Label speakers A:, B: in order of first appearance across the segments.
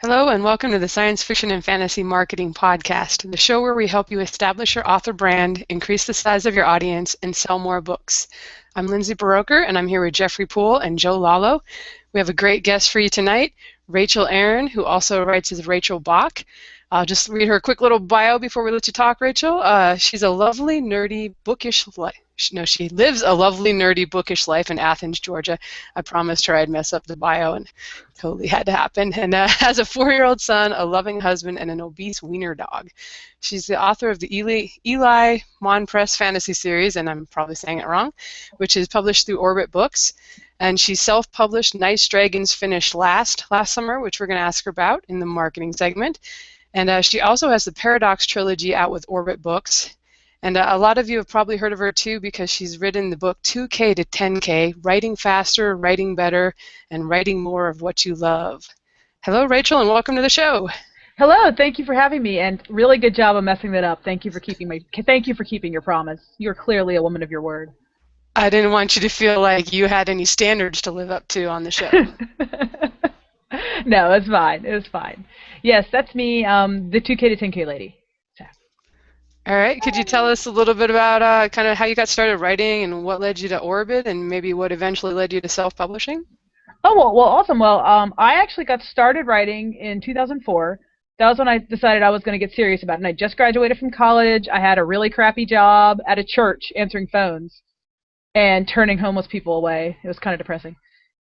A: Hello, and welcome to the Science Fiction and Fantasy Marketing Podcast, the show where we help you establish your author brand, increase the size of your audience, and sell more books. I'm Lindsay Baroker, and I'm here with Jeffrey Poole and Joe Lalo. We have a great guest for you tonight, Rachel Aaron, who also writes as Rachel Bach. I'll just read her quick little bio before we let you talk, Rachel. She's a lovely, nerdy, bookish life. No, she lives a lovely, nerdy, bookish life in Athens, Georgia. I promised her I'd mess up the bio, and totally had to happen. And has a 4-year-old son, a loving husband, and an obese wiener dog. She's the author of the Eli Mon Press fantasy series, and I'm probably saying it wrong, which is published through Orbit Books. And she self-published Nice Dragons Finished last summer, which we're going to ask her about in the marketing segment. And she also has the Paradox trilogy out with Orbit Books. And a lot of you have probably heard of her too because she's written the book 2K to 10K, Writing Faster, Writing Better, and Writing More of What You Love. Hello, Rachel, and welcome to the show.
B: Hello, thank you for having me, and really good job of messing that up. Thank you for keeping your promise. You're clearly a woman of your word.
A: I didn't want you to feel like you had any standards to live up to on the show.
B: No, it's fine. It was fine. Yes, that's me, the 2K to 10K lady.
A: All right, could you tell us a little bit about kind of how you got started writing and what led you to Orbit and maybe what eventually led you to self-publishing?
B: Oh, well, awesome. Well, I actually got started writing in 2004. That was when I decided I was going to get serious about it. And I just graduated from college. I had a really crappy job at a church answering phones and turning homeless people away. It was kind of depressing.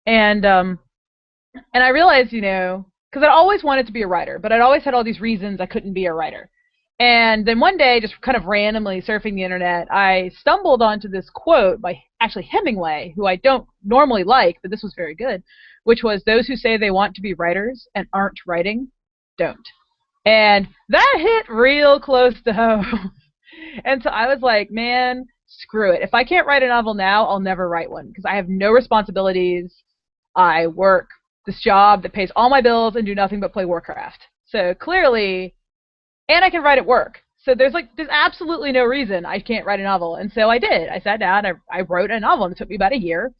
B: And I realized, because I'd always wanted to be a writer, but I'd always had all these reasons I couldn't be a writer. And then one day, just kind of randomly surfing the internet, I stumbled onto this quote by actually Hemingway, who I don't normally like, but this was very good, which was, "Those who say they want to be writers and aren't writing, don't." And that hit real close to home. And so I was like, man, screw it. If I can't write a novel now, I'll never write one, because I have no responsibilities. I work this job that pays all my bills and do nothing but play Warcraft. So clearly... And I can write at work. So there's absolutely no reason I can't write a novel. And so I did. I sat down, I wrote a novel, and it took me about a year.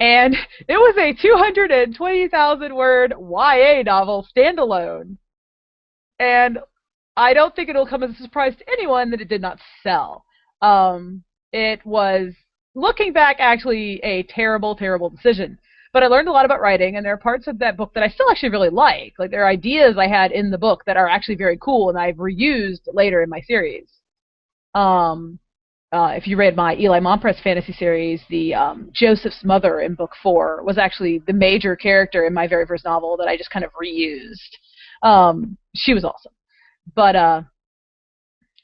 B: And it was a 220,000 word YA novel, standalone. And I don't think it'll come as a surprise to anyone that it did not sell. It was, looking back, actually a terrible, terrible decision. But I learned a lot about writing, and there are parts of that book that I still actually really like. Like, there are ideas I had in the book that are actually very cool, and I've reused later in my series. If you read my Eli Mon Press fantasy series, the Joseph's mother in book 4 was actually the major character in my very first novel that I just kind of reused. She was awesome. But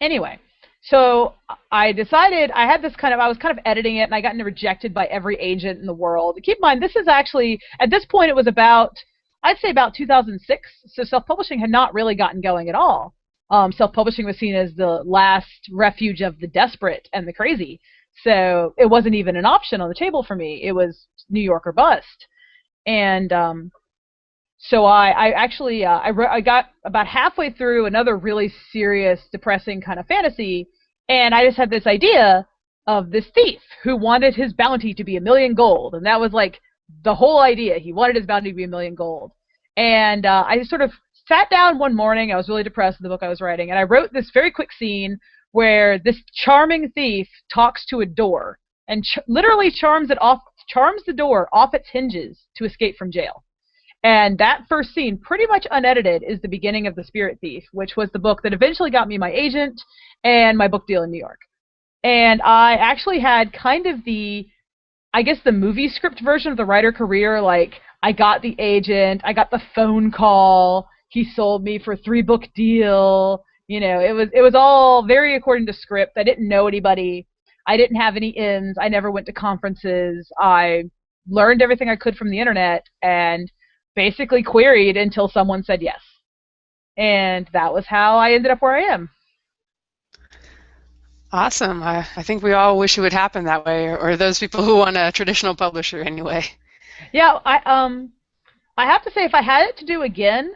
B: anyway. So I decided I was kind of editing it, and I got rejected by every agent in the world. Keep in mind, this is actually, at this point, it was I'd say about 2006, so self-publishing had not really gotten going at all. Self-publishing was seen as the last refuge of the desperate and the crazy. So it wasn't even an option on the table for me. It was New York or bust. And so I got about halfway through another really serious, depressing kind of fantasy, and I just had this idea of this thief who wanted his bounty to be 1,000,000 gold, and that was like the whole idea. He wanted his bounty to be 1,000,000 gold. And I just sort of sat down one morning. I was really depressed with the book I was writing, and I wrote this very quick scene where this charming thief talks to a door and literally charms the door off its hinges to escape from jail. And that first scene, pretty much unedited, is the beginning of The Spirit Thief, which was the book that eventually got me my agent and my book deal in New York. And I actually had kind of the movie script version of the writer career. Like, I got the agent, I got the phone call, he sold me for a 3-book deal. It was all very according to script. I didn't know anybody. I didn't have any ins. I never went to conferences. I learned everything I could from the internet and basically queried until someone said yes. And that was how I ended up where I am.
A: Awesome. I think we all wish it would happen that way, or those people who want a traditional publisher anyway.
B: Yeah, I have to say, if I had it to do again,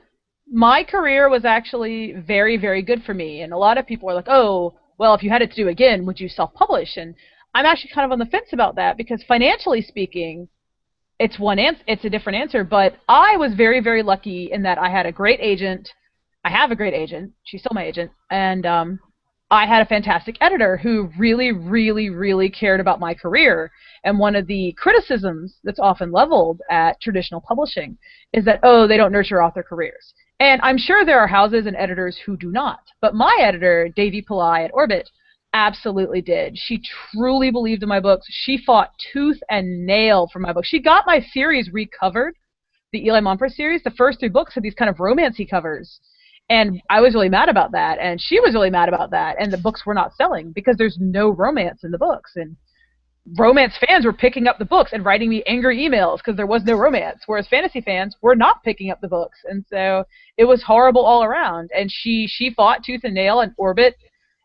B: my career was actually very, very good for me. And a lot of people are like, oh, well, if you had it to do again, would you self-publish? And I'm actually kind of on the fence about that, because financially speaking, it's a different answer, but I was very, very lucky in that I had a great agent. I have a great agent. She's still my agent. And I had a fantastic editor who really, really, really cared about my career. And one of the criticisms that's often leveled at traditional publishing is that, oh, they don't nurture author careers. And I'm sure there are houses and editors who do not. But my editor, Davy Pillai at Orbit, absolutely did. She truly believed in my books. She fought tooth and nail for my book. She got my series recovered, the Eli Montfort series. The first 3 books had these kind of romancy covers. And I was really mad about that, and she was really mad about that, and the books were not selling because there's no romance in the books. And romance fans were picking up the books and writing me angry emails because there was no romance, whereas fantasy fans were not picking up the books. And so it was horrible all around. And she fought tooth and nail, and Orbit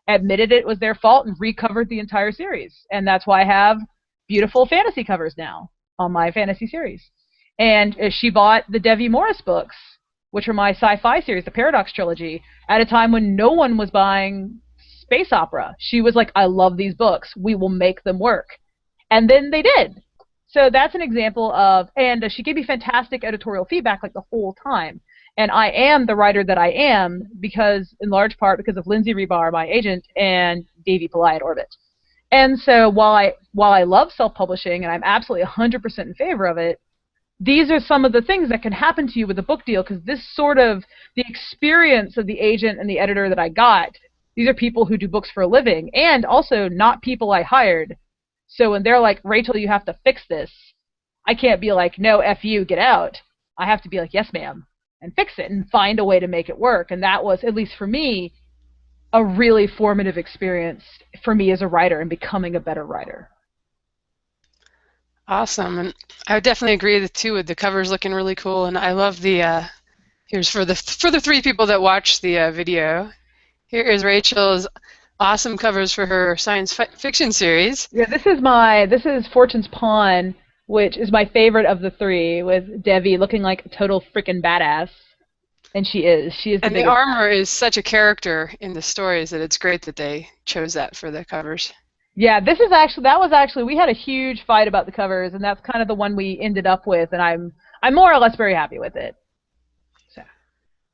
B: admitted it was their fault and recovered the entire series. And that's why I have beautiful fantasy covers now on my fantasy series. And she bought the Devi Morris books, which are my sci-fi series, the Paradox Trilogy, at a time when no one was buying space opera. She was like, I love these books. We will make them work. And then they did. So that's an example of, and she gave me fantastic editorial feedback like the whole time. And I am the writer that I am because, in large part, because of Lindsay Rebar, my agent, and Davy Pillai at Orbit. And so while I love self-publishing, and I'm absolutely 100% in favor of it, these are some of the things that can happen to you with a book deal, because this sort of, the experience of the agent and the editor that I got, these are people who do books for a living, and also not people I hired. So when they're like, Rachel, you have to fix this, I can't be like, no, F you, get out. I have to be like, yes, ma'am, and fix it and find a way to make it work. And that was, at least for me, a really formative experience for me as a writer and becoming a better writer.
A: Awesome, and I would definitely agree with the covers looking really cool, and I love the. Here's for the 3 people that watch the video. Here is Rachel's awesome covers for her science fiction series.
B: Yeah, this is Fortune's Pawn, which is my favorite of the 3, with Devi looking like a total freaking badass, and she is.
A: And the armor is such a character in the stories that it's great that they chose that for the covers.
B: Yeah, that was actually, we had a huge fight about the covers, and that's kind of the one we ended up with, and I'm more or less very happy with it. So.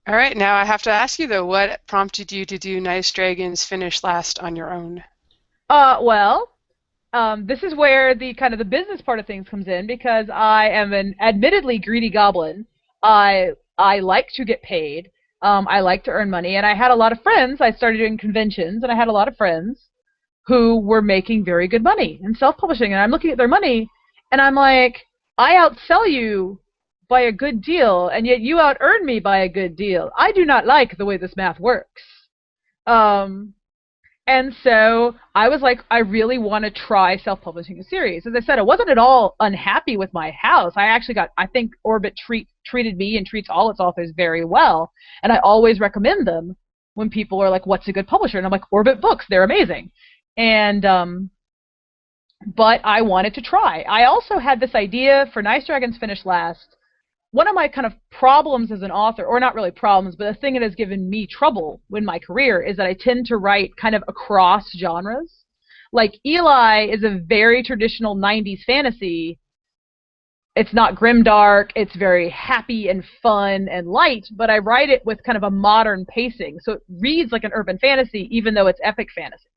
A: All right, now I have to ask you though, what prompted you to do Nice Dragons Finish Last on your own?
B: This is where the kind of the business part of things comes in, because I am an admittedly greedy goblin. I like to get paid. I like to earn money, and I had a lot of friends. I started doing conventions, and I had a lot of friends who were making very good money in self-publishing, and I'm looking at their money, and I'm like, I outsell you by a good deal, and yet you out-earn me by a good deal. I do not like the way this math works. And so I was like, I really want to try self-publishing a series. As I said, I wasn't at all unhappy with my house. I think Orbit treated me and treats all its authors very well, and I always recommend them when people are like, what's a good publisher? And I'm like, Orbit Books, they're amazing. And but I wanted to try. I also had this idea for Nice Dragons Finish Last. One of my kind of problems as an author, or not really problems, but a thing that has given me trouble in my career, is that I tend to write kind of across genres. Like Eli is a very traditional 90s fantasy. It's not grimdark, it's very happy and fun and light, but I write it with kind of a modern pacing. So it reads like an urban fantasy, even though it's epic fantasy.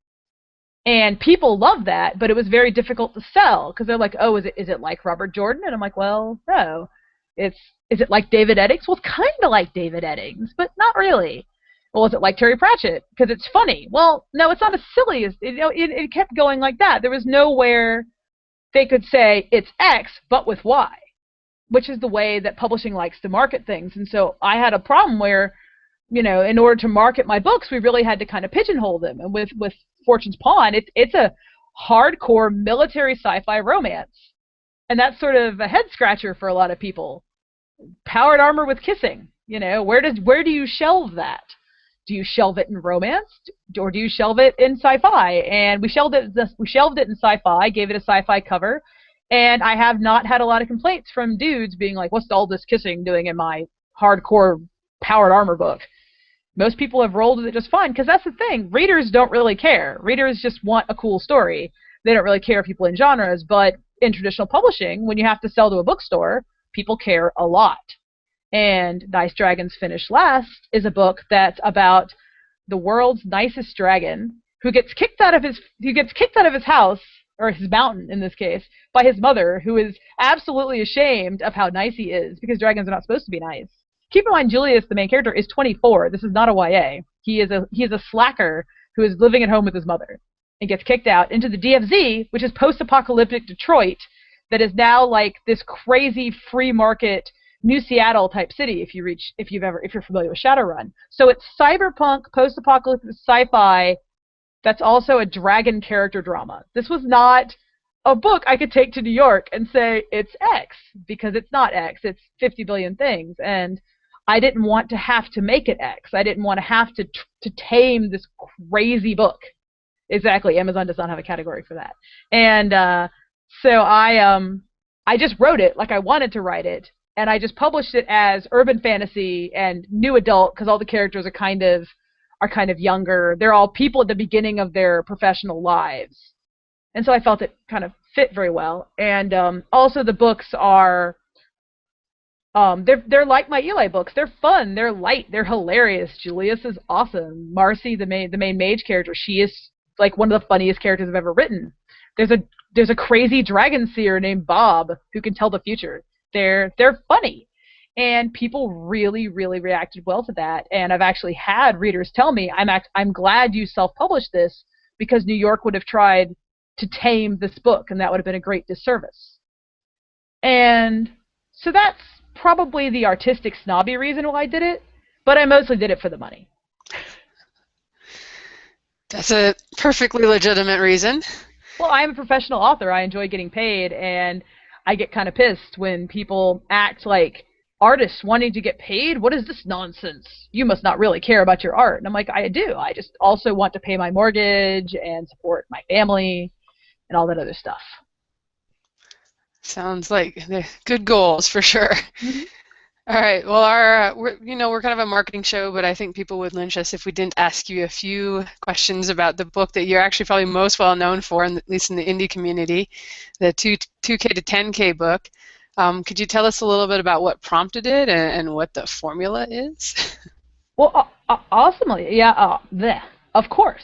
B: And people love that, but it was very difficult to sell, because they're like, oh, is it like Robert Jordan? And I'm like, well, no. Is it like David Eddings? Well, it's kind of like David Eddings, but not really. Well, is it like Terry Pratchett? Because it's funny. Well, no, it's not as silly as, it kept going like that. There was nowhere they could say it's X, but with Y, which is the way that publishing likes to market things. And so I had a problem where, in order to market my books, we really had to kind of pigeonhole them. And with Fortune's Pawn, it's a hardcore military sci-fi romance. And that's sort of a head-scratcher for a lot of people. Powered armor with kissing. Where do you shelve that? Do you shelve it in romance, or do you shelve it in sci-fi? And we shelved it in sci-fi, gave it a sci-fi cover, and I have not had a lot of complaints from dudes being like, what's all this kissing doing in my hardcore powered armor book? Most people have rolled with it just fine, because that's the thing. Readers don't really care. Readers just want a cool story. They don't really care if you blend genres, but in traditional publishing, when you have to sell to a bookstore, people care a lot. And Nice Dragons Finish Last is a book that's about the world's nicest dragon who gets kicked out of his house, or his mountain in this case, by his mother, who is absolutely ashamed of how nice he is, because dragons are not supposed to be nice. Keep in mind, Julius, the main character, is 24. This is not a YA. He is a slacker who is living at home with his mother and gets kicked out into the DFZ, which is post-apocalyptic Detroit, that is now like this crazy free market New Seattle type city. If you're familiar with Shadowrun, so it's cyberpunk, post-apocalyptic sci-fi. That's also a dragon character drama. This was not a book I could take to New York and say it's X, because it's not X. It's 50 billion things, and I didn't want to have to make it X. I didn't want to have to tame this crazy book. Exactly. Amazon does not have a category for that. And so I just wrote it like I wanted to write it, and I just published it as urban fantasy and new adult, because all the characters are kind of younger. They're all people at the beginning of their professional lives. And so I felt it kind of fit very well. And also the books are they're like my Eli books. They're fun, they're light, they're hilarious. Julius is awesome. Marcy, the main mage character, she is like one of the funniest characters I've ever written. There's a crazy dragon seer named Bob who can tell the future. They're funny. And people really, really reacted well to that. And I've actually had readers tell me, I'm glad you self-published this, because New York would have tried to tame this book, and that would have been a great disservice. And so that's probably the artistic, snobby reason why I did it, but I mostly did it for the money.
A: That's a perfectly legitimate reason.
B: Well, I'm a professional author. I enjoy getting paid, and I get kind of pissed when people act like artists wanting to get paid. What is this nonsense? You must not really care about your art. And I'm like, I do. I just also want to pay my mortgage and support my family and all that other stuff.
A: Sounds like good goals for sure. Mm-hmm. All right. Well, we're kind of a marketing show, but I think people would lynch us if we didn't ask you a few questions about the book that you're actually probably most well known for, at least in the indie community, the 2K to 10K book. Could you tell us a little bit about what prompted it and what the formula is?
B: Well, awesomely, yeah. Of course.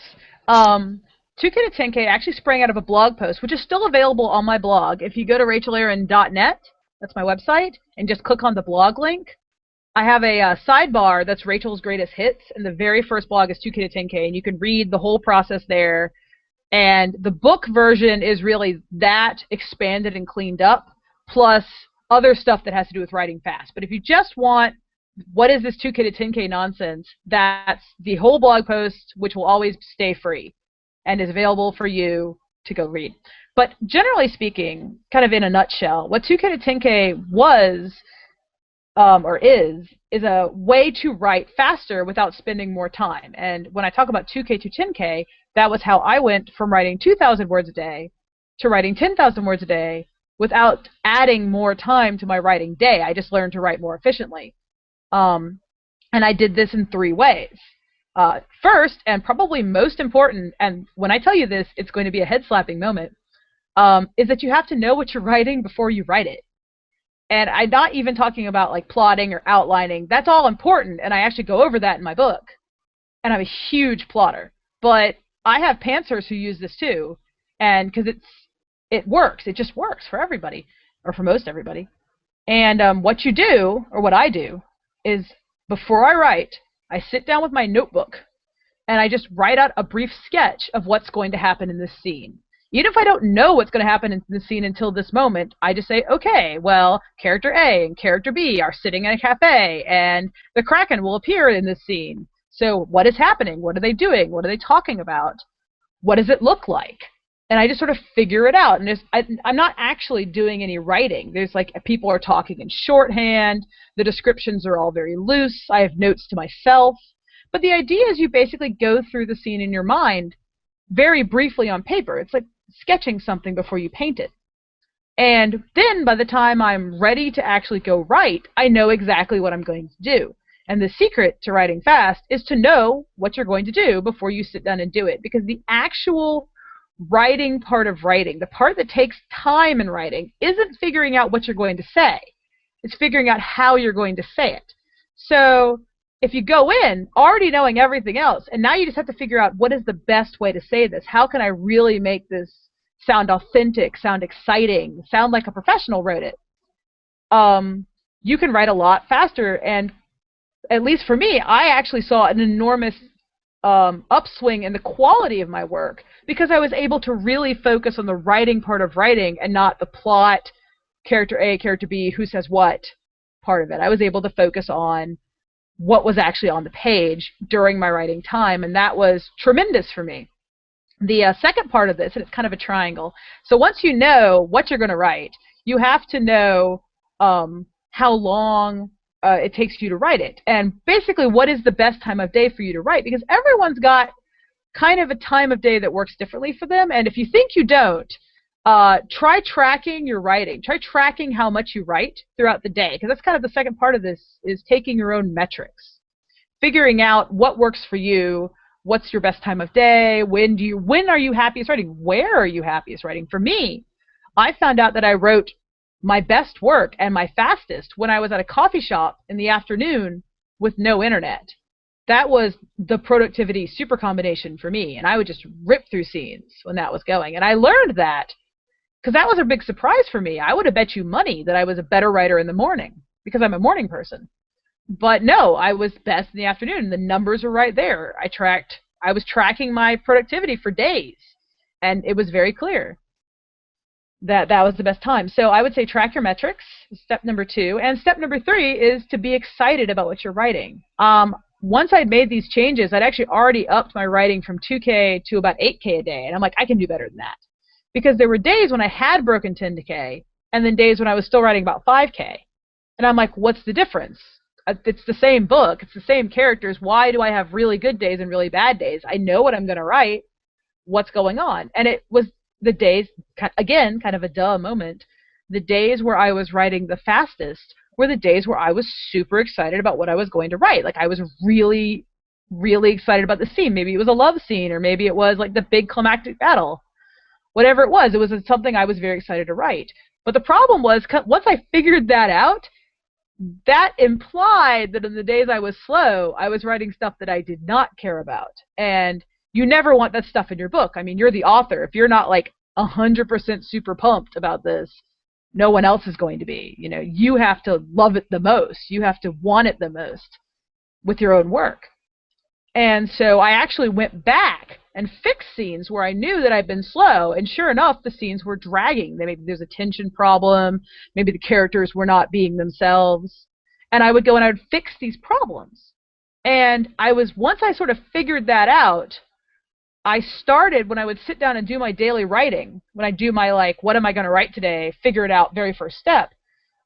B: 2K to 10K actually sprang out of a blog post, which is still available on my blog. If you go to rachelaaron.net, that's my website, and just click on the blog link, I have a sidebar that's Rachel's Greatest Hits, and the very first blog is 2K to 10K, and you can read the whole process there. And the book version is really that expanded and cleaned up, plus other stuff that has to do with writing fast. But if you just want, what is this 2K to 10K nonsense, that's the whole blog post, which will always stay free and is available for you to go read. But generally speaking, kind of in a nutshell, what 2K to 10K was, or is a way to write faster without spending more time. And when I talk about 2K to 10K, that was how I went from writing 2,000 words a day to writing 10,000 words a day without adding more time to my writing day. I just learned to write more efficiently. And I did this in 3 ways. First, and probably most important, and when I tell you this, it's going to be a head-slapping moment, is that you have to know what you're writing before you write it. And I'm not even talking about like plotting or outlining. That's all important, and I actually go over that in my book. And I'm a huge plotter. But I have pantsers who use this too, and because it works. It just works for everybody, or for most everybody. And what you do, or what I do, is before I write, I sit down with my notebook, and I just write out a brief sketch of what's going to happen in this scene. Even if I don't know what's going to happen in the scene until this moment, I just say, okay, well, character A and character B are sitting in a cafe, and the Kraken will appear in this scene. So what is happening? What are they doing? What are they talking about? What does it look like? And I just sort of figure it out. And I'm not actually doing any writing. There's like, people are talking in shorthand. The descriptions are all very loose. I have notes to myself. But the idea is you basically go through the scene in your mind very briefly on paper. It's like sketching something before you paint it. And then by the time I'm ready to actually go write, I know exactly what I'm going to do. And the secret to writing fast is to know what you're going to do before you sit down and do it. Because the actual writing part of writing, the part that takes time in writing, isn't figuring out what you're going to say. It's figuring out how you're going to say it. So if you go in already knowing everything else, and now you just have to figure out what is the best way to say this, how can I really make this sound authentic, sound exciting, sound like a professional wrote it, you can write a lot faster. And at least for me, I actually saw an enormous upswing in the quality of my work because I was able to really focus on the writing part of writing and not the plot, character A, character B, who says what part of it. I was able to focus on what was actually on the page during my writing time, and that was tremendous for me. The second part of this, and it's kind of a triangle, so once you know what you're going to write, you have to know how long it takes for you to write it, and basically what is the best time of day for you to write, because everyone's got kind of a time of day that works differently for them. And if you think you don't, try tracking your writing. Try tracking how much you write throughout the day, because that's kind of the second part of this, is taking your own metrics, figuring out what works for you, what's your best time of day, when are you happiest writing, where are you happiest writing. For me, I found out that I wrote my best work and my fastest when I was at a coffee shop in the afternoon with no internet. That was the productivity super combination for me, and I would just rip through scenes when that was going. And I learned that because that was a big surprise for me. I would have bet you money that I was a better writer in the morning because I'm a morning person. But no, I was best in the afternoon. The numbers were right there. I was tracking my productivity for days, and it was very clear that that was the best time. So I would say track your metrics, step number 2. And step number 3 is to be excited about what you're writing. Once I'd made these changes, I'd actually already upped my writing from 2K to about 8K a day. And I'm like, I can do better than that. Because there were days when I had broken 10K, and then days when I was still writing about 5K. And I'm like, what's the difference? It's the same book. It's the same characters. Why do I have really good days and really bad days? I know what I'm going to write. What's going on? And it was the days, again, kind of a duh moment, the days where I was writing the fastest were the days where I was super excited about what I was going to write. Like, I was really, really excited about the scene. Maybe it was a love scene, or maybe it was like the big climactic battle. Whatever it was something I was very excited to write. But the problem was, once I figured that out, that implied that in the days I was slow, I was writing stuff that I did not care about. And you never want that stuff in your book. I mean, you're the author. If you're not like 100% super pumped about this, no one else is going to be. You know, you have to love it the most. You have to want it the most with your own work. And so I actually went back and fixed scenes where I knew that I'd been slow, and sure enough, the scenes were dragging. Maybe there's a tension problem, maybe the characters were not being themselves, and I would go and I would fix these problems. And once I sort of figured that out, I started, when I would sit down and do my daily writing, when I do my, like, what am I going to write today, figure it out, very first step,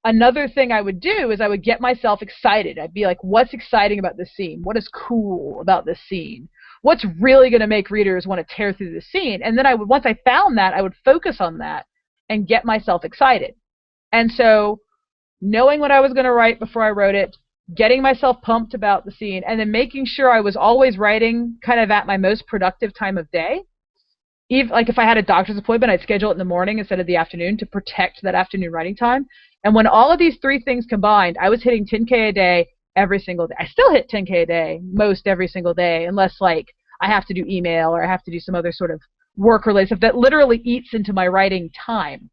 B: another thing I would do is I would get myself excited. I'd be like, what's exciting about this scene? What is cool about this scene? What's really going to make readers want to tear through the scene? And then once I found that, I would focus on that and get myself excited. And so knowing what I was going to write before I wrote it, getting myself pumped about the scene, and then making sure I was always writing kind of at my most productive time of day. Even, like, if I had a doctor's appointment, I'd schedule it in the morning instead of the afternoon to protect that afternoon writing time. And when all of these 3 things combined, I was hitting 10K a day every single day. I still hit 10K a day most every single day, unless, like, I have to do email or I have to do some other sort of work-related stuff that literally eats into my writing time.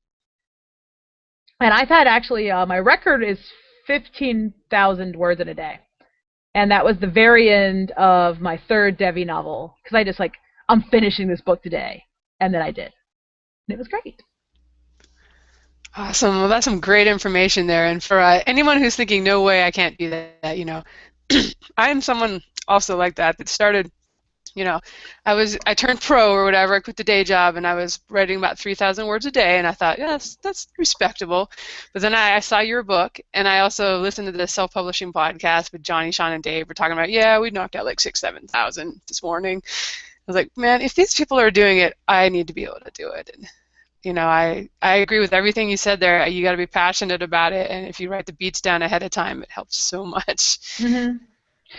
B: And I've had actually, my record is 15,000 words in a day. And that was the very end of my 3rd Devi novel, because I just, like, I'm finishing this book today. And then I did. And it was great.
A: Awesome. Well, that's some great information there. And for anyone who's thinking, no way, I can't do that, you know, I am someone also like that started, you know, I turned pro or whatever. I quit the day job and I was writing about 3,000 words a day. And I thought, yeah, that's respectable. But then I saw your book, and I also listened to the self-publishing podcast with Johnny, Sean, and Dave. We're talking about, yeah, we knocked out like 6,000, 7,000 this morning. I was like, man, if these people are doing it, I need to be able to do it. And, you know, I agree with everything you said there. You got to be passionate about it, and if you write the beats down ahead of time, it helps so much.
B: Mm-hmm.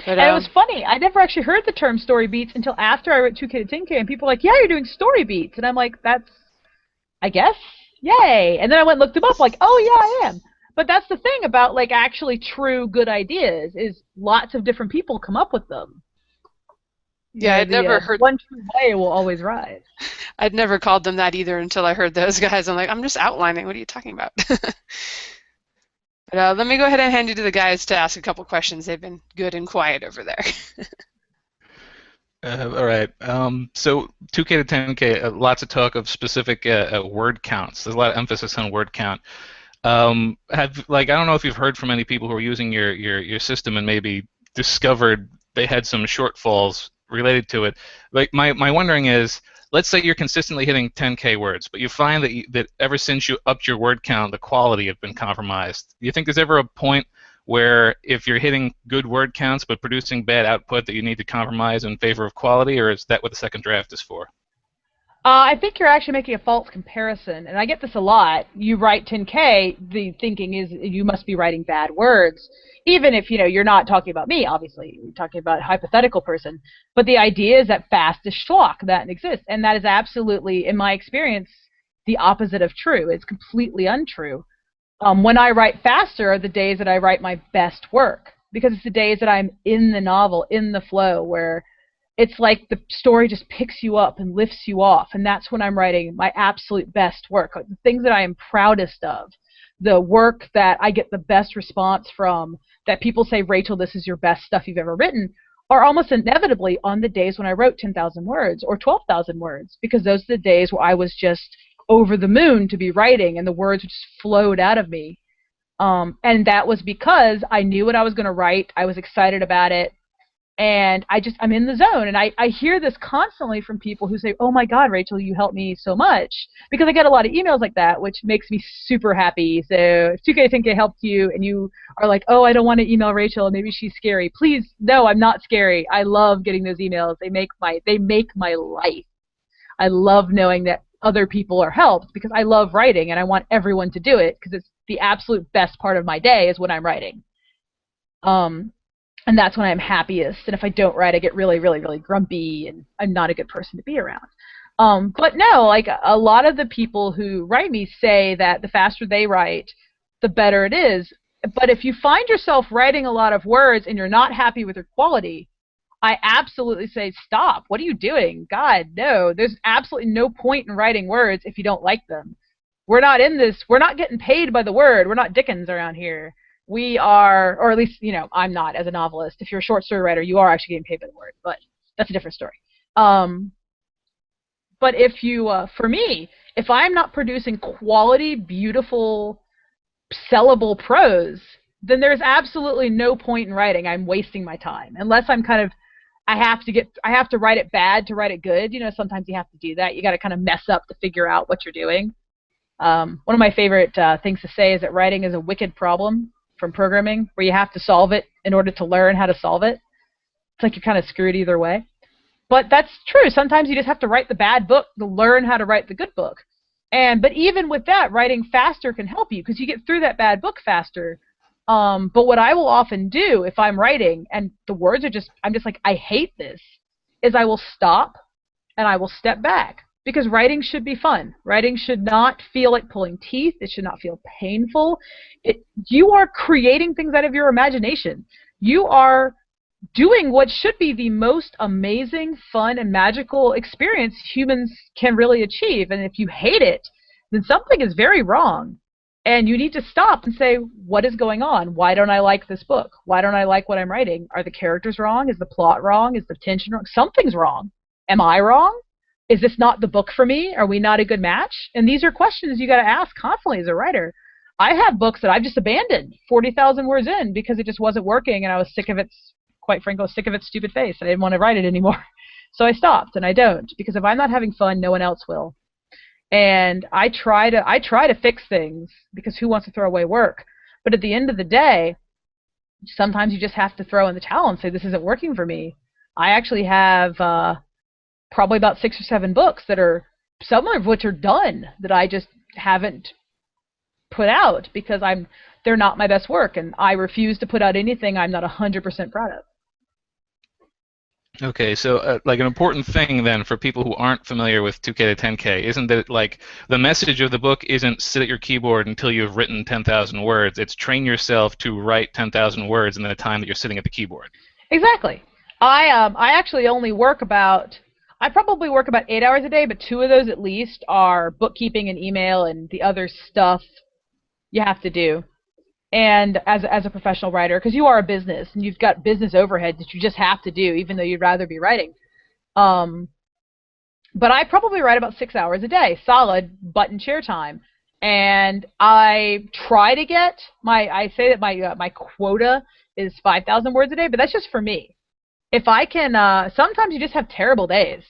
A: But
B: And it was funny. I never actually heard the term story beats until after I wrote 2K to 10K, and people were like, "Yeah, you're doing story beats," and I'm like, "That's, I guess, yay." And then I went and looked them up, like, "Oh yeah, I am." But that's the thing about like actually true good ideas is lots of different people come up with them. You
A: yeah,
B: know,
A: I'd never
B: the
A: heard,
B: one true way will always rise.
A: I'd never called them that either until I heard those guys. I'm like, I'm just outlining. What are you talking about? But let me go ahead and hand you to the guys to ask a couple questions. They've been good and quiet over there.
C: All right. So 2K to 10K, lots of talk of specific word counts. There's a lot of emphasis on word count. I don't know if you've heard from any people who are using your system and maybe discovered they had some shortfalls related to it. Like my wondering is, let's say you're consistently hitting 10K words, but you find that ever since you upped your word count, the quality have been compromised. Do you think there's ever a point where if you're hitting good word counts but producing bad output that you need to compromise in favor of quality, or is that what the second draft is for?
B: I think you're actually making a false comparison, and I get this a lot. You write 10K, the thinking is you must be writing bad words, even if you're not talking about me. Obviously, you're talking about a hypothetical person. But the idea is that fast is schlock that exists, and that is absolutely, in my experience, the opposite of true. It's completely untrue. When I write faster are the days that I write my best work, because it's the days that I'm in the novel, in the flow, where it's like the story just picks you up and lifts you off, and that's when I'm writing my absolute best work, the things that I am proudest of, the work that I get the best response from, that people say, "Rachel, this is your best stuff you've ever written," are almost inevitably on the days when I wrote 10,000 words or 12,000 words, because those are the days where I was just over the moon to be writing, and the words just flowed out of me. And that was because I knew what I was going to write. I was excited about it. And I'm in the zone. And I hear this constantly from people who say, "Oh my God, Rachel, you helped me so much." Because I get a lot of emails like that, which makes me super happy. So if 2K think it helped you and you are like, "Oh, I don't want to email Rachel, maybe she's scary." Please, no, I'm not scary. I love getting those emails. They make my life. I love knowing that other people are helped, because I love writing and I want everyone to do it, because it's the absolute best part of my day is when I'm writing. And that's when I'm happiest. And if I don't write, I get really, really, really grumpy, and I'm not a good person to be around. But no, like a lot of the people who write me say that the faster they write, the better it is. But if you find yourself writing a lot of words and you're not happy with your quality, I absolutely say, stop. What are you doing? God, no. There's absolutely no point in writing words if you don't like them. We're not in this. We're not getting paid by the word. We're not Dickens around here. We are, or at least, I'm not as a novelist. If you're a short story writer, you are actually getting paid by the word, but that's a different story. But if you, for me, if I'm not producing quality, beautiful, sellable prose, then there's absolutely no point in writing. I'm wasting my time. Unless I'm kind of, I have to write it bad to write it good. Sometimes you have to do that. You got to kind of mess up to figure out what you're doing. One of my favorite things to say is that writing is a wicked problem from programming, where you have to solve it in order to learn how to solve it. It's like you're kind of screwed either way. But that's true. Sometimes you just have to write the bad book to learn how to write the good book. But even with that, writing faster can help you, because you get through that bad book faster. But what I will often do if I'm writing and the words are I'm just like, I hate this, is I will stop and I will step back. Because writing should be fun. Writing should not feel like pulling teeth. It should not feel painful. You are creating things out of your imagination. You are doing what should be the most amazing, fun, and magical experience humans can really achieve. And if you hate it, then something is very wrong. And you need to stop and say, what is going on? Why don't I like this book? Why don't I like what I'm writing? Are the characters wrong? Is the plot wrong? Is the tension wrong? Something's wrong. Am I wrong? Is this not the book for me? Are we not a good match? And these are questions you got to ask constantly as a writer. I have books that I've just abandoned 40,000 words in because it just wasn't working, and I was sick of quite frankly, I was sick of its stupid face. I didn't want to write it anymore. So I stopped, and I don't, because if I'm not having fun, no one else will. And I try to fix things, because who wants to throw away work? But at the end of the day, sometimes you just have to throw in the towel and say, this isn't working for me. I actually have probably about 6 or 7 books that are, some of which are done, that I just haven't put out because they're not my best work, and I refuse to put out anything I'm not 100% proud of.
C: Okay, so like an important thing then for people who aren't familiar with 2K to 10K isn't that like the message of the book isn't sit at your keyboard until you've written 10,000 words. It's train yourself to write 10,000 words in the time that you're sitting at the keyboard.
B: Exactly. I actually only work about I probably work about 8 hours a day, but 2 of those at least are bookkeeping and email and the other stuff you have to do. And as a professional writer, because you are a business and you've got business overhead that you just have to do, even though you'd rather be writing. Um, but I probably write about 6 hours a day, solid button chair time. And I try to get I say that my quota is 5,000 words a day, but that's just for me. If I can, sometimes you just have terrible days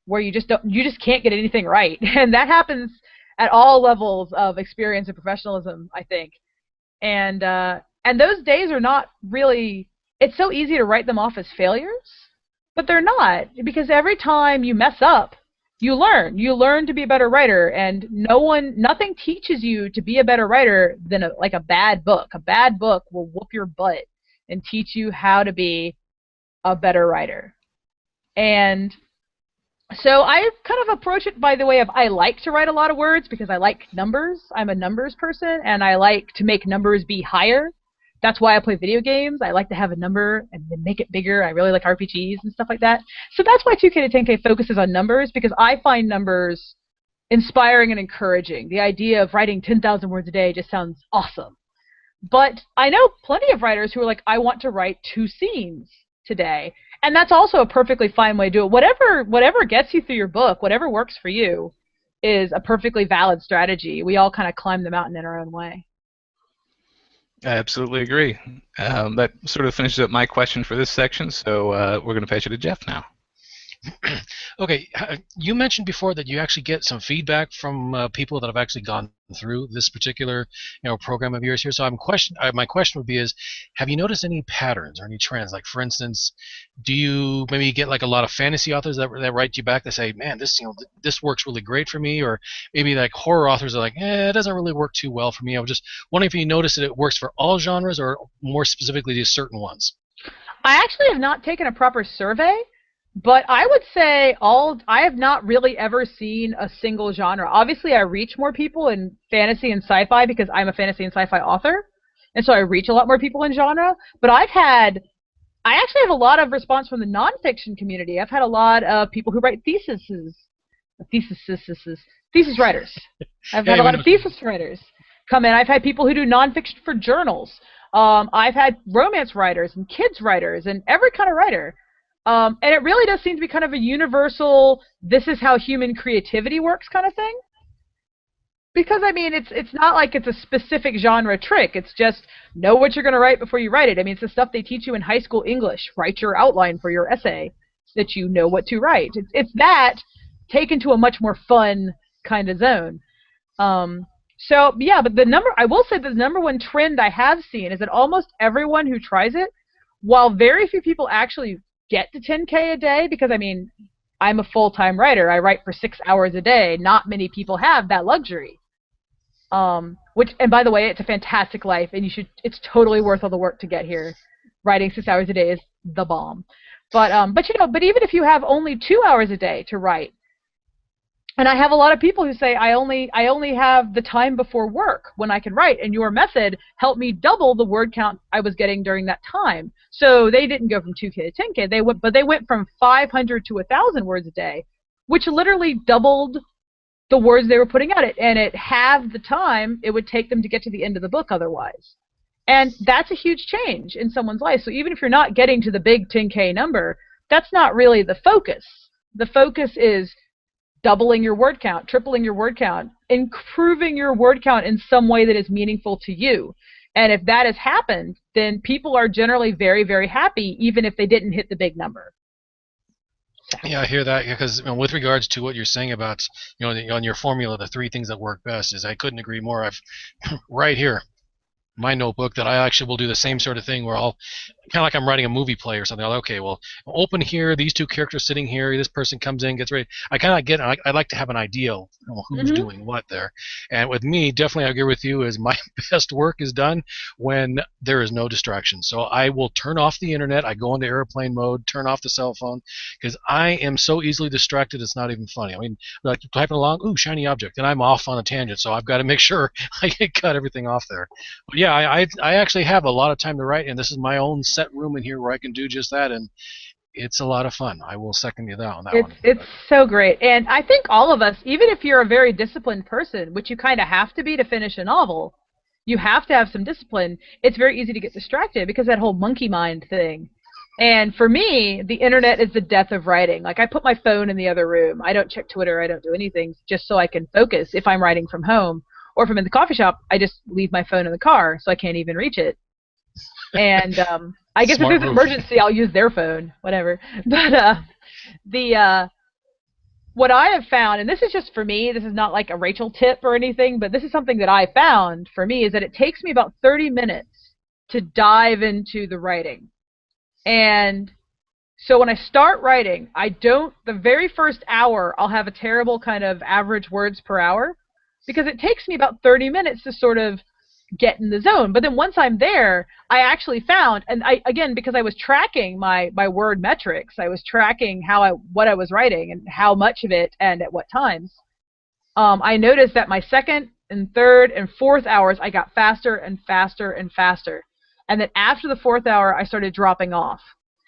B: where you just can't get anything right, and that happens at all levels of experience and professionalism, I think. And those days are not really. It's so easy to write them off as failures, but they're not, because every time you mess up, you learn. You learn to be a better writer, and nothing teaches you to be a better writer than like a bad book. A bad book will whoop your butt and teach you how to be a better writer. And so I kind of approach it by the way of I like to write a lot of words because I like numbers. I'm a numbers person, and I like to make numbers be higher. That's why I play video games. I like to have a number and then make it bigger. I really like RPGs and stuff like that. So that's why 2K to 10K focuses on numbers, because I find numbers inspiring and encouraging. The idea of writing 10,000 words a day just sounds awesome. But I know plenty of writers who are like, I want to write 2 scenes today. And that's also a perfectly fine way to do it. Whatever gets you through your book, whatever works for you, is a perfectly valid strategy. We all kind of climb the mountain in our own way.
C: I absolutely agree. That sort of finishes up my question for this section, so we're going to pass you to Jeff now.
D: Okay, you mentioned before that you actually get some feedback from people that have actually gone through this particular program of yours here. So my question would be is, have you noticed any patterns or any trends? Like, for instance, do you maybe get like a lot of fantasy authors that write you back that say, man, this works really great for me, or maybe like horror authors are like, it doesn't really work too well for me. I was just wondering if you noticed that it works for all genres or more specifically just certain ones.
B: I actually have not taken a proper survey, but I would say I have not really ever seen a single genre. Obviously, I reach more people in fantasy and sci-fi because I'm a fantasy and sci-fi author, and so I reach a lot more people in genre. But I actually have a lot of response from the nonfiction community. I've had a lot of people who write thesis writers. I've had a lot of thesis writers come in. I've had people who do nonfiction for journals. I've had romance writers and kids writers and every kind of writer. And it really does seem to be kind of a universal, this is how human creativity works kind of thing. Because, I mean, it's not like it's a specific genre trick. It's just know what you're going to write before you write it. I mean, it's the stuff they teach you in high school English. Write your outline for your essay so that you know what to write. It's that taken to a much more fun kind of zone. So, yeah, but I will say the number one trend I have seen is that almost everyone who tries it, while very few people actually get to 10K a day, because, I mean, I'm a full-time writer. I write for 6 hours a day. Not many people have that luxury. And by the way, it's a fantastic life, and it's totally worth all the work to get here. Writing 6 hours a day is the bomb. But even if you have only 2 hours a day to write, and I have a lot of people who say, I only have the time before work when I can write, and your method helped me double the word count I was getting during that time. So they didn't go from 2K to 10K, they went from 500 to 1,000 words a day, which literally doubled the words they were putting out, and it halved the time it would take them to get to the end of the book otherwise. And that's a huge change in someone's life. So even if you're not getting to the big 10K number, that's not really the focus. The focus is doubling your word count, tripling your word count, improving your word count in some way that is meaningful to you. And if that has happened, then people are generally very, very happy, even if they didn't hit the big number.
D: Yeah, I hear that, because with regards to what you're saying about, on your formula, the 3 things that work best, is I couldn't agree more. I've right here, my notebook, that I actually will do the same sort of thing where I'll kind of like I'm writing a movie play or something. I'm like, okay, well, open here. These two characters sitting here. This person comes in, gets ready. I kind of get. I like to have an idea of who's doing what there. And with me, definitely, I agree with you. Is my best work is done when there is no distraction. So I will turn off the internet. I go into airplane mode, turn off the cell phone, because I am so easily distracted. It's not even funny. I mean, like typing along, ooh, shiny object, and I'm off on a tangent. So I've got to make sure I cut everything off there. But yeah, I actually have a lot of time to write, and this is my own set room in here where I can do just that, and it's a lot of fun. I will second you that on that one.
B: It's so great. And I think all of us, even if you're a very disciplined person, which you kind of have to be to finish a novel, you have to have some discipline. It's very easy to get distracted because that whole monkey mind thing. And for me, the internet is the death of writing. Like, I put my phone in the other room. I don't check Twitter. I don't do anything just so I can focus if I'm writing from home. Or if I'm in the coffee shop, I just leave my phone in the car so I can't even reach it. And I guess if there's an emergency, I'll use their phone, whatever. But what I have found, and this is just for me, this is not like a Rachel tip or anything, but this is something that I found for me, is that it takes me about 30 minutes to dive into the writing. And so when I start writing, the very first hour, I'll have a terrible kind of average words per hour, because it takes me about 30 minutes to sort of get in the zone. But then once I'm there, I actually found, and again, because I was tracking my word metrics, I was tracking what I was writing and how much of it and at what times, I noticed that my second and third and fourth hours, I got faster and faster and faster. And then after the fourth hour, I started dropping off.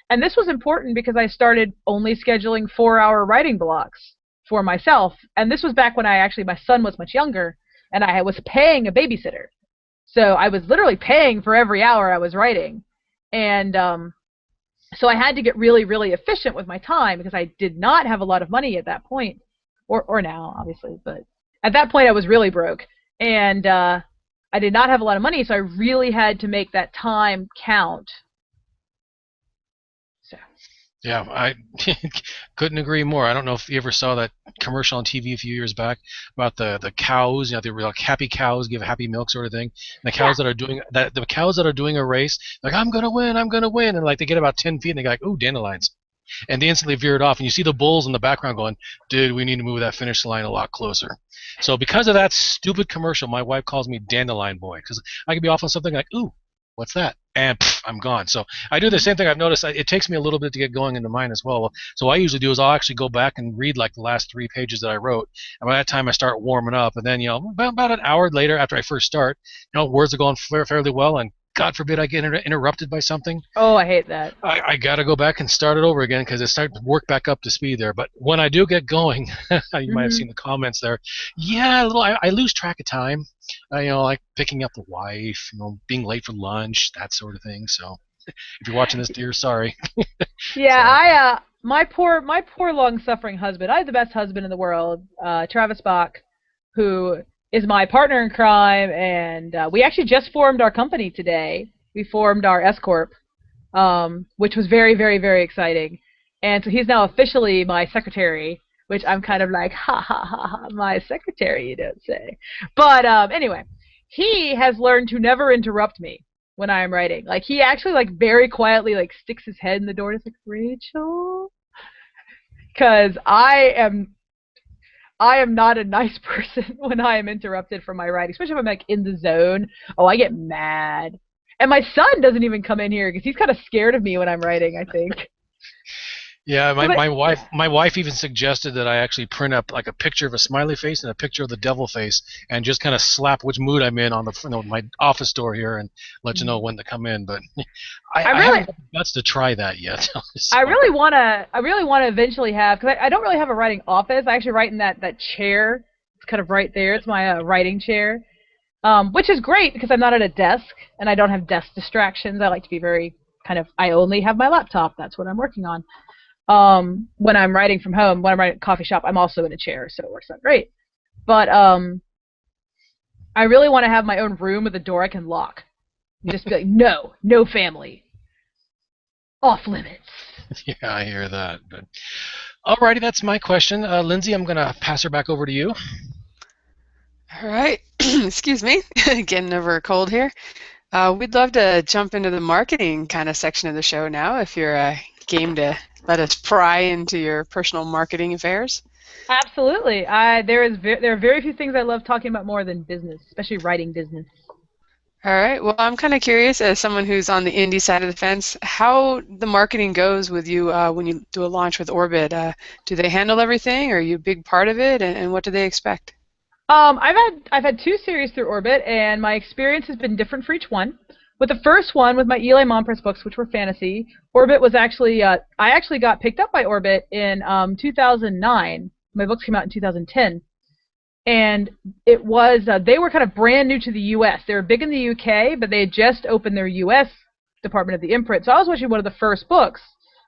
B: And this was important because I started only scheduling 4-hour writing blocks for myself. And this was back when my son was much younger, and I was paying a babysitter. So I was literally paying for every hour I was writing. And so I had to get really, really efficient with my time because I did not have a lot of money at that point, or now, obviously. But at that point, I was really broke. And I did not have a lot of money, so I really had to make that time count. So.
D: Yeah, I couldn't agree more. I don't know if you ever saw that commercial on TV a few years back about the cows. They were like happy cows give happy milk sort of thing. And the cows that are doing a race, like I'm gonna win, and like they get about 10 feet and they go like, ooh, dandelions, and they instantly veer it off. And you see the bulls in the background going, dude, we need to move that finish line a lot closer. So because of that stupid commercial, my wife calls me Dandelion Boy, because I could be off on something like, ooh, what's that? And I'm gone. So I do the same thing. I've noticed it takes me a little bit to get going into mine as well. So what I usually do is I'll actually go back and read like the last 3 pages that I wrote. And by that time I start warming up. And then, about an hour later after I first start, words are going fairly well. And God forbid I get interrupted by something.
B: Oh, I hate that.
D: I got to go back and start it over again because it starts to work back up to speed there. But when I do get going, you might have seen the comments there. Yeah, I lose track of time. Like picking up the wife, being late for lunch, that sort of thing. So if you're watching this, dear, sorry.
B: Yeah, my poor long-suffering husband. I have the best husband in the world, Travis Bach, who is my partner in crime, and we actually just formed our company today. We formed our S Corp, which was very, very, very exciting. And so he's now officially my secretary, which I'm kind of like, ha, ha, ha, ha, my secretary, you don't say. But anyway, he has learned to never interrupt me when I am writing. Like, he actually, very quietly, sticks his head in the door and is like, Rachel? Because I am not a nice person when I am interrupted from my writing, especially if I'm, in the zone. Oh, I get mad. And my son doesn't even come in here because he's kind of scared of me when I'm writing, I think.
D: Yeah, my wife even suggested that I actually print up a picture of a smiley face and a picture of the devil face, and just kind of slap which mood I'm in on my office door here, and let you know when to come in. But I haven't got the guts to try that yet. So.
B: I really want to eventually have, because I don't really have a writing office. I actually write in that chair. It's kind of right there. It's my writing chair, which is great because I'm not at a desk and I don't have desk distractions. I like to be very I only have my laptop. That's what I'm working on. When I'm writing from home, when I'm writing at a coffee shop, I'm also in a chair, so it works out great. But I really want to have my own room with a door I can lock. You just be like, no family. Off limits.
D: Yeah, I hear that. But alrighty, that's my question. Lindsay, I'm going to pass her back over to you.
A: All right. Excuse me. Getting over a cold here. We'd love to jump into the marketing kind of section of the show now, if you're game to let us pry into your personal marketing affairs.
B: Absolutely. There are very few things I love talking about more than business, especially writing business.
A: All right. Well, I'm kind of curious, as someone who's on the indie side of the fence, how the marketing goes with you when you do a launch with Orbit. Do they handle everything? Are you a big part of it? And what do they expect?
B: I've had 2 series through Orbit, and my experience has been different for each one. With the first one, with my Eli Mompress books, which were fantasy, Orbit was actually I actually got picked up by Orbit in 2009. My books came out in 2010, and it was they were kind of brand new to the U.S. They were big in the U.K., but they had just opened their U.S. department of the imprint. So I was watching one of the first books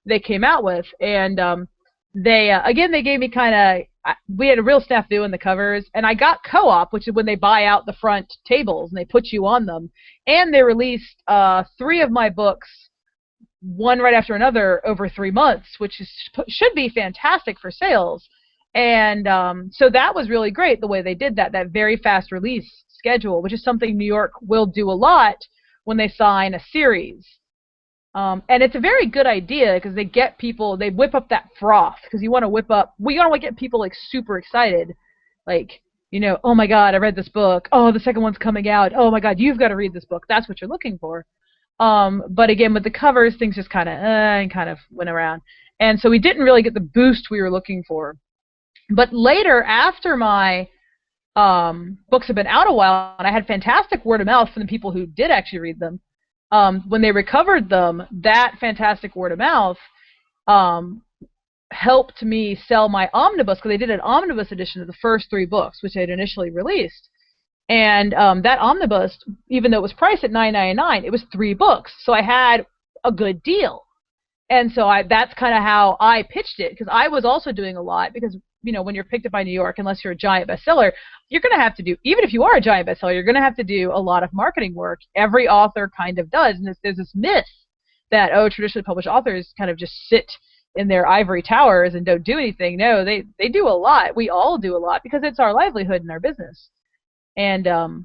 B: they came out with, and they gave me kind of we had a real snafu in the covers, and I got co-op, which is when they buy out the front tables and they put you on them, and they released 3 of my books, one right after another, over 3 months, which should be fantastic for sales. And so that was really great the way they did that very fast release schedule, which is something New York will do a lot when they sign a series. And it's a very good idea because they get people, they whip up that froth, because we want to get people like super excited, like, oh my God, I read this book. Oh, the second one's coming out. Oh my God, you've got to read this book. That's what you're looking for. But again, with the covers, things just kind of went around, and so we didn't really get the boost we were looking for. But later, after my books had been out a while, and I had fantastic word of mouth from the people who did actually read them. When they recovered them, that fantastic word of mouth helped me sell my omnibus, because they did an omnibus edition of the first 3 books, which they had initially released. And that omnibus, even though it was priced at $9.99, it was 3 books, so I had a good deal. And so that's kind of how I pitched it, because I was also doing a lot, because when you're picked up by New York, unless you're a giant bestseller, you're going to have to do, even if you are a giant bestseller, you're going to have to do a lot of marketing work. Every author kind of does. And there's this myth that, traditionally published authors kind of just sit in their ivory towers and don't do anything. No, they do a lot. We all do a lot, because it's our livelihood and our business. And but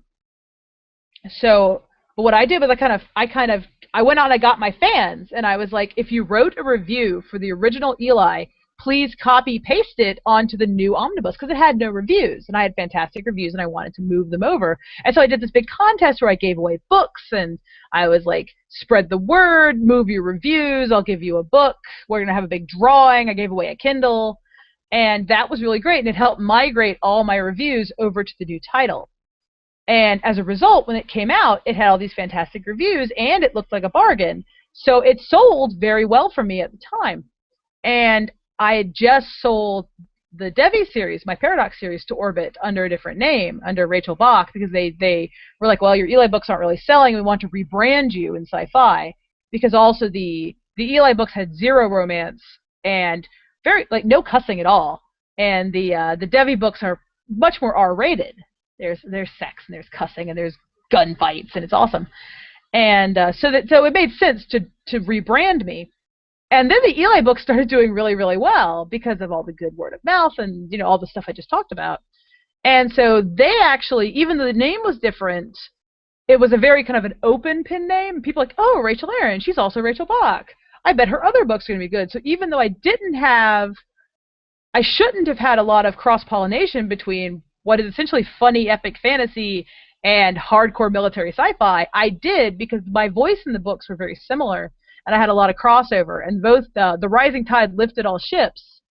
B: what I did was I went out and I got my fans, and I was like, if you wrote a review for the original Eli, please copy paste it onto the new omnibus, because it had no reviews, and I had fantastic reviews, and I wanted to move them over. And so I did this big contest where I gave away books, and I was like, spread the word, move your reviews, I'll give you a book, we're going to have a big drawing. I gave away a Kindle, and that was really great, and it helped migrate all my reviews over to the new title. And as a result, when it came out, it had all these fantastic reviews, and it looked like a bargain. So it sold very well for me at the time. And I had just sold the Devi series, my Paradox series, to Orbit under a different name, under Rachel Bach, because they were like, well, your Eli books aren't really selling. We want to rebrand you in sci-fi, because also the Eli books had 0 romance and no cussing at all. And the Devi books are much more R-rated. There's sex, and there's cussing, and there's gunfights, and it's awesome. And so it made sense to rebrand me. And then the Eli books started doing really, really well because of all the good word of mouth and all the stuff I just talked about. And so they actually, even though the name was different, it was a very kind of an open pen name. People were like, oh, Rachel Aaron, she's also Rachel Bach. I bet her other books are going to be good. So even though I shouldn't have had a lot of cross-pollination between what is essentially funny epic fantasy and hardcore military sci-fi, I did, because my voice in the books were very similar. And I had a lot of crossover, and both the rising tide lifted all ships,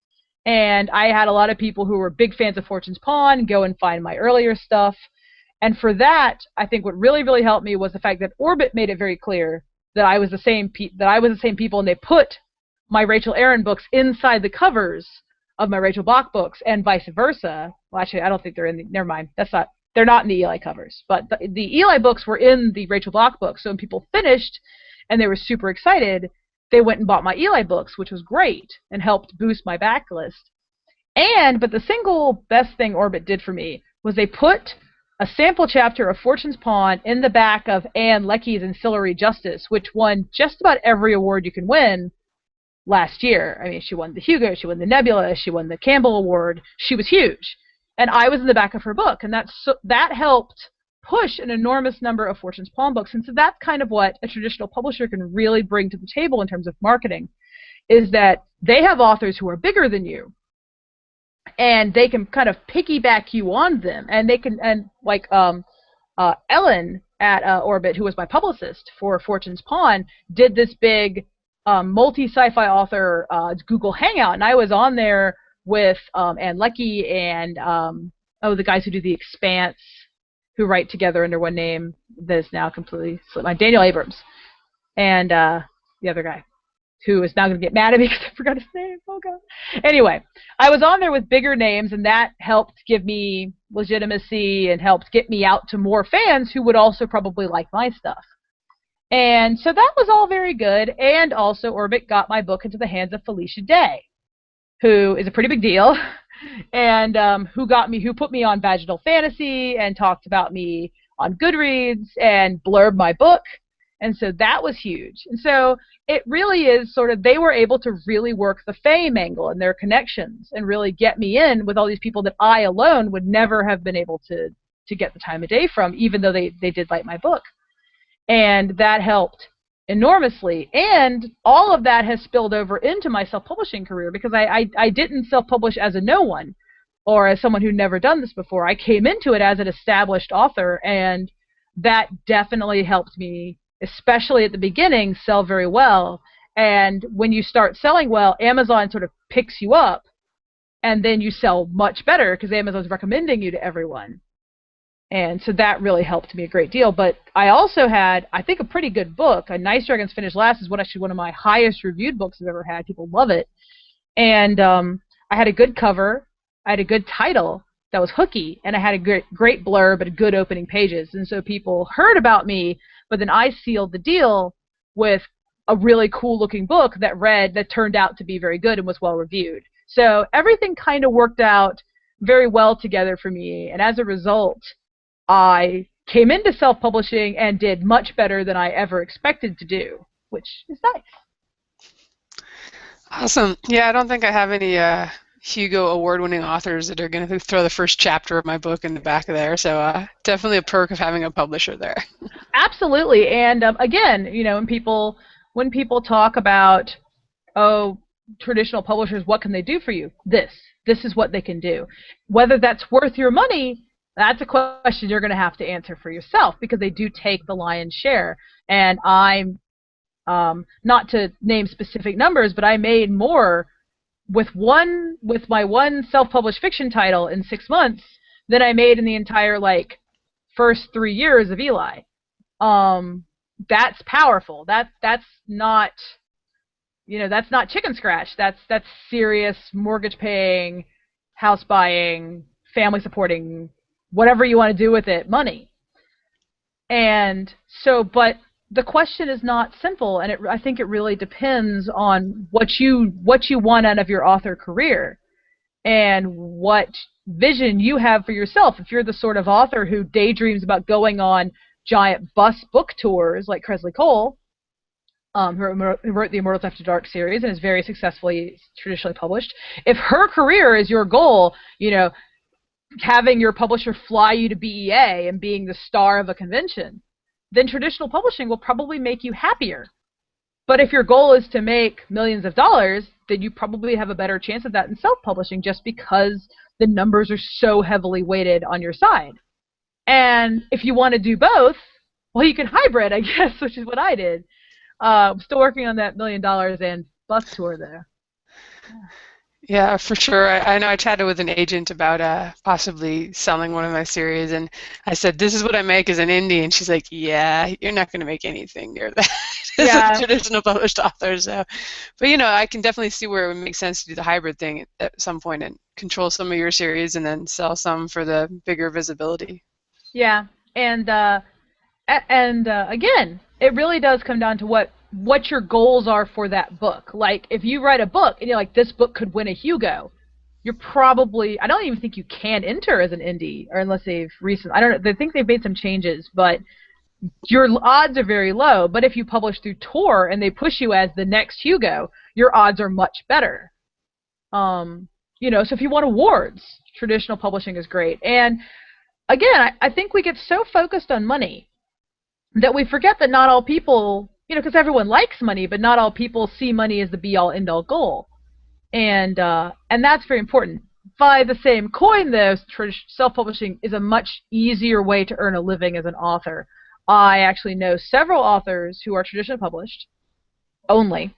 B: and I had a lot of people who were big fans of Fortune's Pawn go and find my earlier stuff. And for that, I think what really, really helped me was the fact that Orbit made it very clear that I was the same people, and they put my Rachel Aaron books inside the covers of my Rachel Bach books, and vice versa. Well, actually, I don't think they're in the, never mind, they're not in the Eli covers, but the Eli books were in the Rachel Bach books. So when people finished and they were super excited, they went and bought my Eli books, which was great and helped boost my backlist. But the single best thing Orbit did for me was they put a sample chapter of Fortune's Pawn in the back of Anne Leckie's Ancillary Justice, which won just about every award you can win last year. I mean, she won the Hugo, she won the Nebula, she won the Campbell Award. She was huge. And I was in the back of her book, and that helped push an enormous number of Fortune's Palm books. And so that's kind of what a traditional publisher can really bring to the table in terms of marketing, is that they have authors who are bigger than you, and they can kind of piggyback you on them, and they can, and like Ellen at Orbit, who was my publicist for Fortune's Pawn, did this big multi-sci-fi author Google Hangout, and I was on there with Ann Leckie and the guys who do The Expanse, who write together under one name that is now completely slipped my Daniel Abrams, and the other guy, who is now going to get mad at me because I forgot his name. Oh, God. Anyway, I was on there with bigger names, and that helped give me legitimacy and helped get me out to more fans who would also probably like my stuff. And so that was all very good, and also Orbit got my book into the hands of Felicia Day, who is a pretty big deal, and who put me on Vaginal Fantasy and talked about me on Goodreads and blurbed my book. And so that was huge. And so it really is sort of, they were able to really work the fame angle and their connections and really get me in with all these people that I alone would never have been able to get the time of day from, even though they did like my book. And that helped enormously. And all of that has spilled over into my self-publishing career, because I didn't self-publish as a no one or as someone who'd never done this before. I came into it as an established author, and that definitely helped me, especially at the beginning, sell very well. And when you start selling well, Amazon sort of picks you up, and then you sell much better because Amazon's recommending you to everyone. And so that really helped me a great deal. But I also had, I think, a pretty good book. A Nice Dragons Finish Last is actually one of my highest reviewed books I've ever had. People love it. And I had a good cover. I had a good title that was hooky, and I had a great blurb and good opening pages. And so people heard about me, but then I sealed the deal with a really cool-looking book that turned out to be very good and was well-reviewed. So everything kind of worked out very well together for me, and as a result, I came into self-publishing and did much better than I ever expected to do, which is nice.
A: Awesome. Yeah, I don't think I have any Hugo award-winning authors that are going to throw the first chapter of my book in the back of there, so definitely a perk of having a publisher there.
B: Absolutely. And again, when people talk about, traditional publishers, what can they do for you? This is what they can do. Whether that's worth your money, that's a question you're going to have to answer for yourself, because they do take the lion's share. And I'm, not to name specific numbers, but I made more with my one self-published fiction title in 6 months than I made in the entire first 3 years of Eli. That's powerful. That's not, that's not chicken scratch. That's serious mortgage paying, house buying, family supporting, whatever you want to do with it, money. And so, but the question is not simple, and I think it really depends on what you want out of your author career and what vision you have for yourself. If you're the sort of author who daydreams about going on giant bus book tours like Kresley Cole, who wrote the Immortals After Dark series and is very successfully traditionally published, if her career is your goal, having your publisher fly you to BEA and being the star of a convention, then traditional publishing will probably make you happier. But if your goal is to make millions of dollars, then you probably have a better chance of that in self-publishing, just because the numbers are so heavily weighted on your side. And if you want to do both, well, you can hybrid, I guess, which is what I did. I'm still working on that $1 million and bus tour there.
A: Yeah, for sure. I know I chatted with an agent about possibly selling one of my series, and I said, this is what I make as an indie, and she's like, yeah, you're not going to make anything near that as a traditional published author. So, but I can definitely see where it would make sense to do the hybrid thing at some point and control some of your series and then sell some for the bigger visibility.
B: Yeah, and again, it really does come down to what your goals are for that book. Like, if you write a book and you're like, this book could win a Hugo, you're probably, I don't even think you can enter as an indie, or unless they've I don't know, I think they've made some changes, but your odds are very low. But if you publish through Tor and they push you as the next Hugo, your odds are much better. So if you want awards, traditional publishing is great. And again, I think we get so focused on money that we forget that not all people, because everyone likes money, but not all people see money as the be-all, end-all goal. And that's very important. By the same coin, though, self-publishing is a much easier way to earn a living as an author. I actually know several authors who are traditionally published only,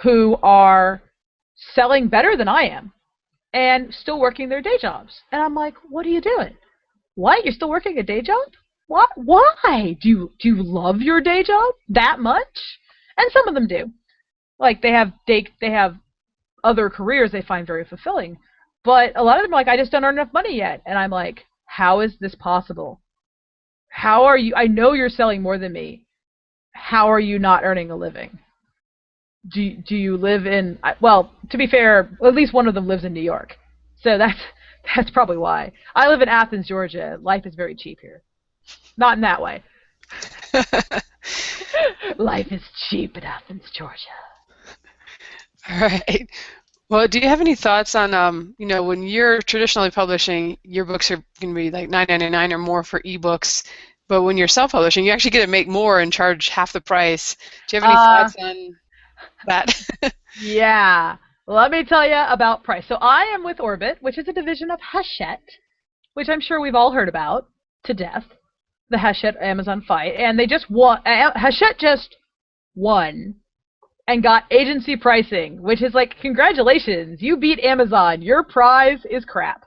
B: who are selling better than I am and still working their day jobs. And I'm like, what are you doing? What? You're still working a day job? What? Why? Do you love your day job that much? And some of them do. Like they have other careers they find very fulfilling. But a lot of them are like, I just don't earn enough money yet. And I'm like, how is this possible? How are you? I know you're selling more than me. How are you not earning a living? Do you live in, well, to be fair, at least one of them lives in New York. So that's probably why. I live in Athens, Georgia. Life is very cheap here. Not in that way. Life is cheap in Athens, Georgia.
A: All right. Well, do you have any thoughts on, when you're traditionally publishing, your books are going to be like $9.99 or more for ebooks, but when you're self-publishing, you actually get to make more and charge half the price. Do you have any thoughts on that?
B: Yeah. Let me tell you about price. So I am with Orbit, which is a division of Hachette, which I'm sure we've all heard about to death, the Hachette-Amazon fight, and they just won. Hachette just won and got agency pricing, which is like, congratulations, you beat Amazon. Your prize is crap.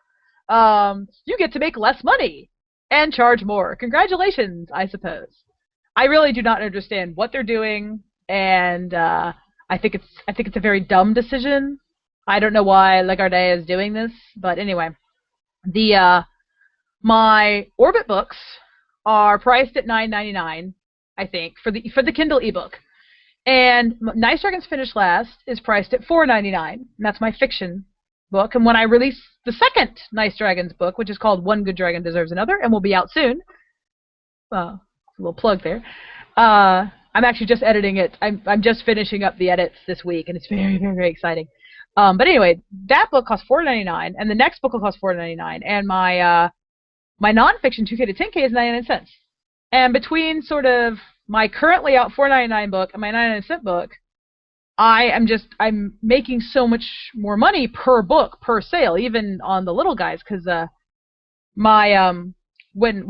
B: You get to make less money and charge more. Congratulations, I suppose. I really do not understand what they're doing, and I think it's a very dumb decision. I don't know why Lagardère is doing this, but anyway, my Orbit books are priced at $9.99, I think, for the Kindle ebook. And Nice Dragons Finish Last is priced at $4.99, and that's my fiction book. And when I release the second Nice Dragons book, which is called One Good Dragon Deserves Another, and will be out soon, a little plug there, I'm actually just editing it. I'm just finishing up the edits this week, and it's very, very, very exciting. But anyway, that book costs $4.99, and the next book will cost $4.99, and my nonfiction 2K to 10K is 99 cents. And between sort of my currently out $4.99 book and my 99-cent book, I'm making so much more money per book, per sale, even on the little guys, because when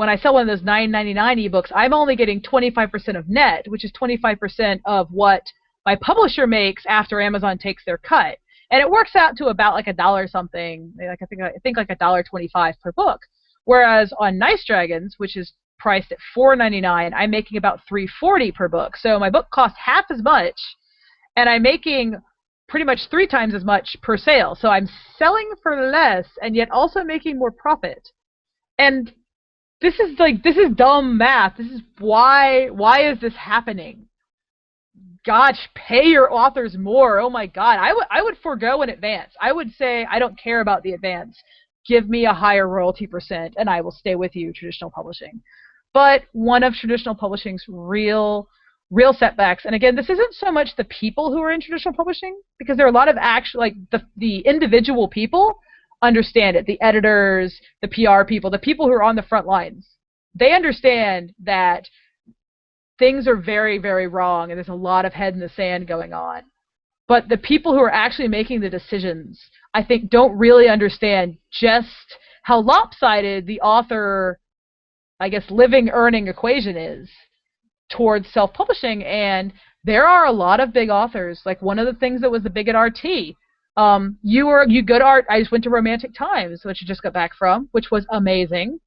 B: I sell one of those $9.99 ebooks, I'm only getting 25% of net, which is 25% of what my publisher makes after Amazon takes their cut, and it works out to about like $1 something. Like I think like $1.25 per book. Whereas on Nice Dragons, which is priced at $4.99, I'm making about $3.40 per book. So my book costs half as much, and I'm making pretty much 3 times as much per sale. So I'm selling for less and yet also making more profit. And this is dumb math. This is why is this happening? Gosh, pay your authors more. Oh my God, I would forego an advance. I would say I don't care about the advance. Give me a higher royalty percent, and I will stay with you, traditional publishing. But one of traditional publishing's real setbacks, and again, this isn't so much the people who are in traditional publishing, because there are a lot of the individual people understand it. The editors, the PR people, the people who are on the front lines, they understand that things are very, very wrong, and there's a lot of head in the sand going on. But the people who are actually making the decisions, I think, don't really understand just how lopsided the author, I guess, living-earning equation is towards self-publishing. And there are a lot of big authors. Like one of the things that was the big at RT, you go to art. I just went to Romantic Times, which I just got back from, which was amazing,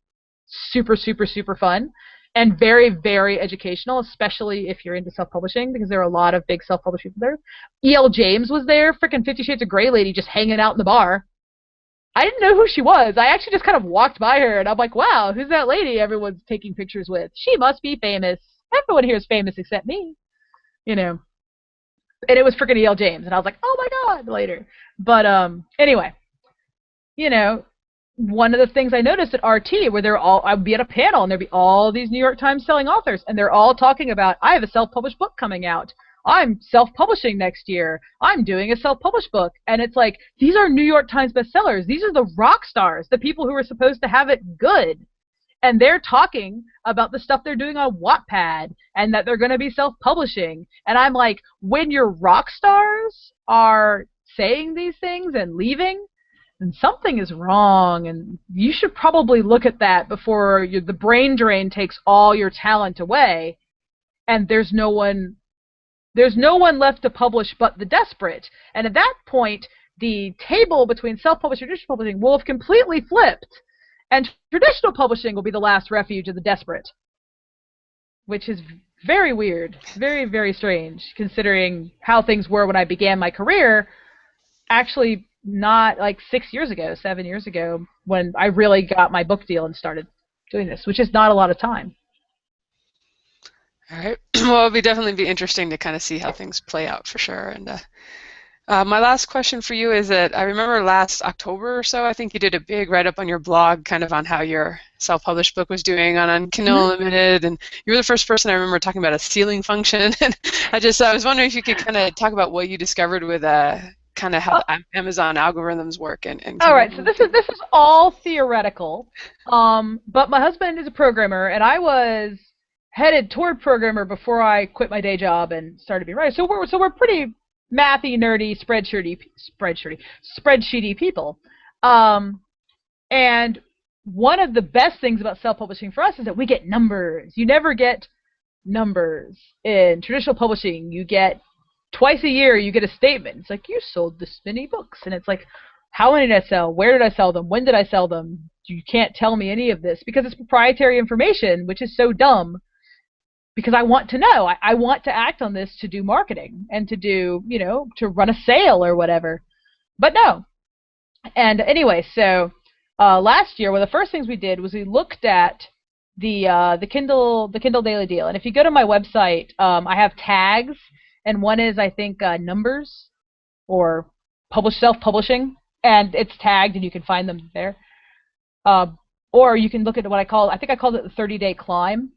B: super, super, super fun, and very, very educational, especially if you're into self-publishing, because there are a lot of big self-publishing people there. E.L. James was there, freaking 50 Shades of Grey lady, just hanging out in the bar. I didn't know who she was. I actually just kind of walked by her, and I'm like, wow, who's that lady everyone's taking pictures with? She must be famous. Everyone here is famous except me. And it was freaking E.L. James, and I was like, oh my God, later. But anyway, one of the things I noticed at RT, where I would be at a panel, and there'd be all these New York Times selling authors, and they're all talking about, I have a self-published book coming out. I'm self-publishing next year. I'm doing a self-published book. And it's like, these are New York Times bestsellers. These are the rock stars, the people who are supposed to have it good. And they're talking about the stuff they're doing on Wattpad and that they're going to be self-publishing. And I'm like, when your rock stars are saying these things and leaving, then something is wrong. And you should probably look at that before the brain drain takes all your talent away. And there's no one left to publish but the desperate. And at that point, the table between self-publishing and traditional publishing will have completely flipped. And traditional publishing will be the last refuge of the desperate, which is very weird, very, very strange, considering how things were when I began my career. Actually, not like 6 years ago, 7 years ago, when I really got my book deal and started doing this, which is not a lot of time.
A: All right. Well, it'll definitely be interesting to kind of see how things play out for sure. And my last question for you is that I remember last October or so, I think you did a big write-up on your blog kind of on how your self-published book was doing on Kindle Unlimited, and you were the first person I remember talking about a ceiling function. And I was wondering if you could kind of talk about what you discovered with kind of how the Amazon algorithms work. And
B: all right, so this is all theoretical, but my husband is a programmer, and I was headed toward programmer before I quit my day job and started being writer. So we're pretty mathy, nerdy, spreadsheety people. And one of the best things about self-publishing for us is that we get numbers. You never get numbers in traditional publishing. You get twice a year, you get a statement. It's like, you sold this many books. And it's like, how many did I sell? Where did I sell them? When did I sell them? You can't tell me any of this because it's proprietary information, which is so dumb. Because I want to know. I want to act on this to do marketing and to do, to run a sale or whatever. But no. And anyway, so last year, one of the first things we did was we looked at the Kindle Daily Deal. And if you go to my website, I have tags, and one is, I think, numbers or self-publishing, and it's tagged, and you can find them there. Or you can look at what I called it the 30-day climb.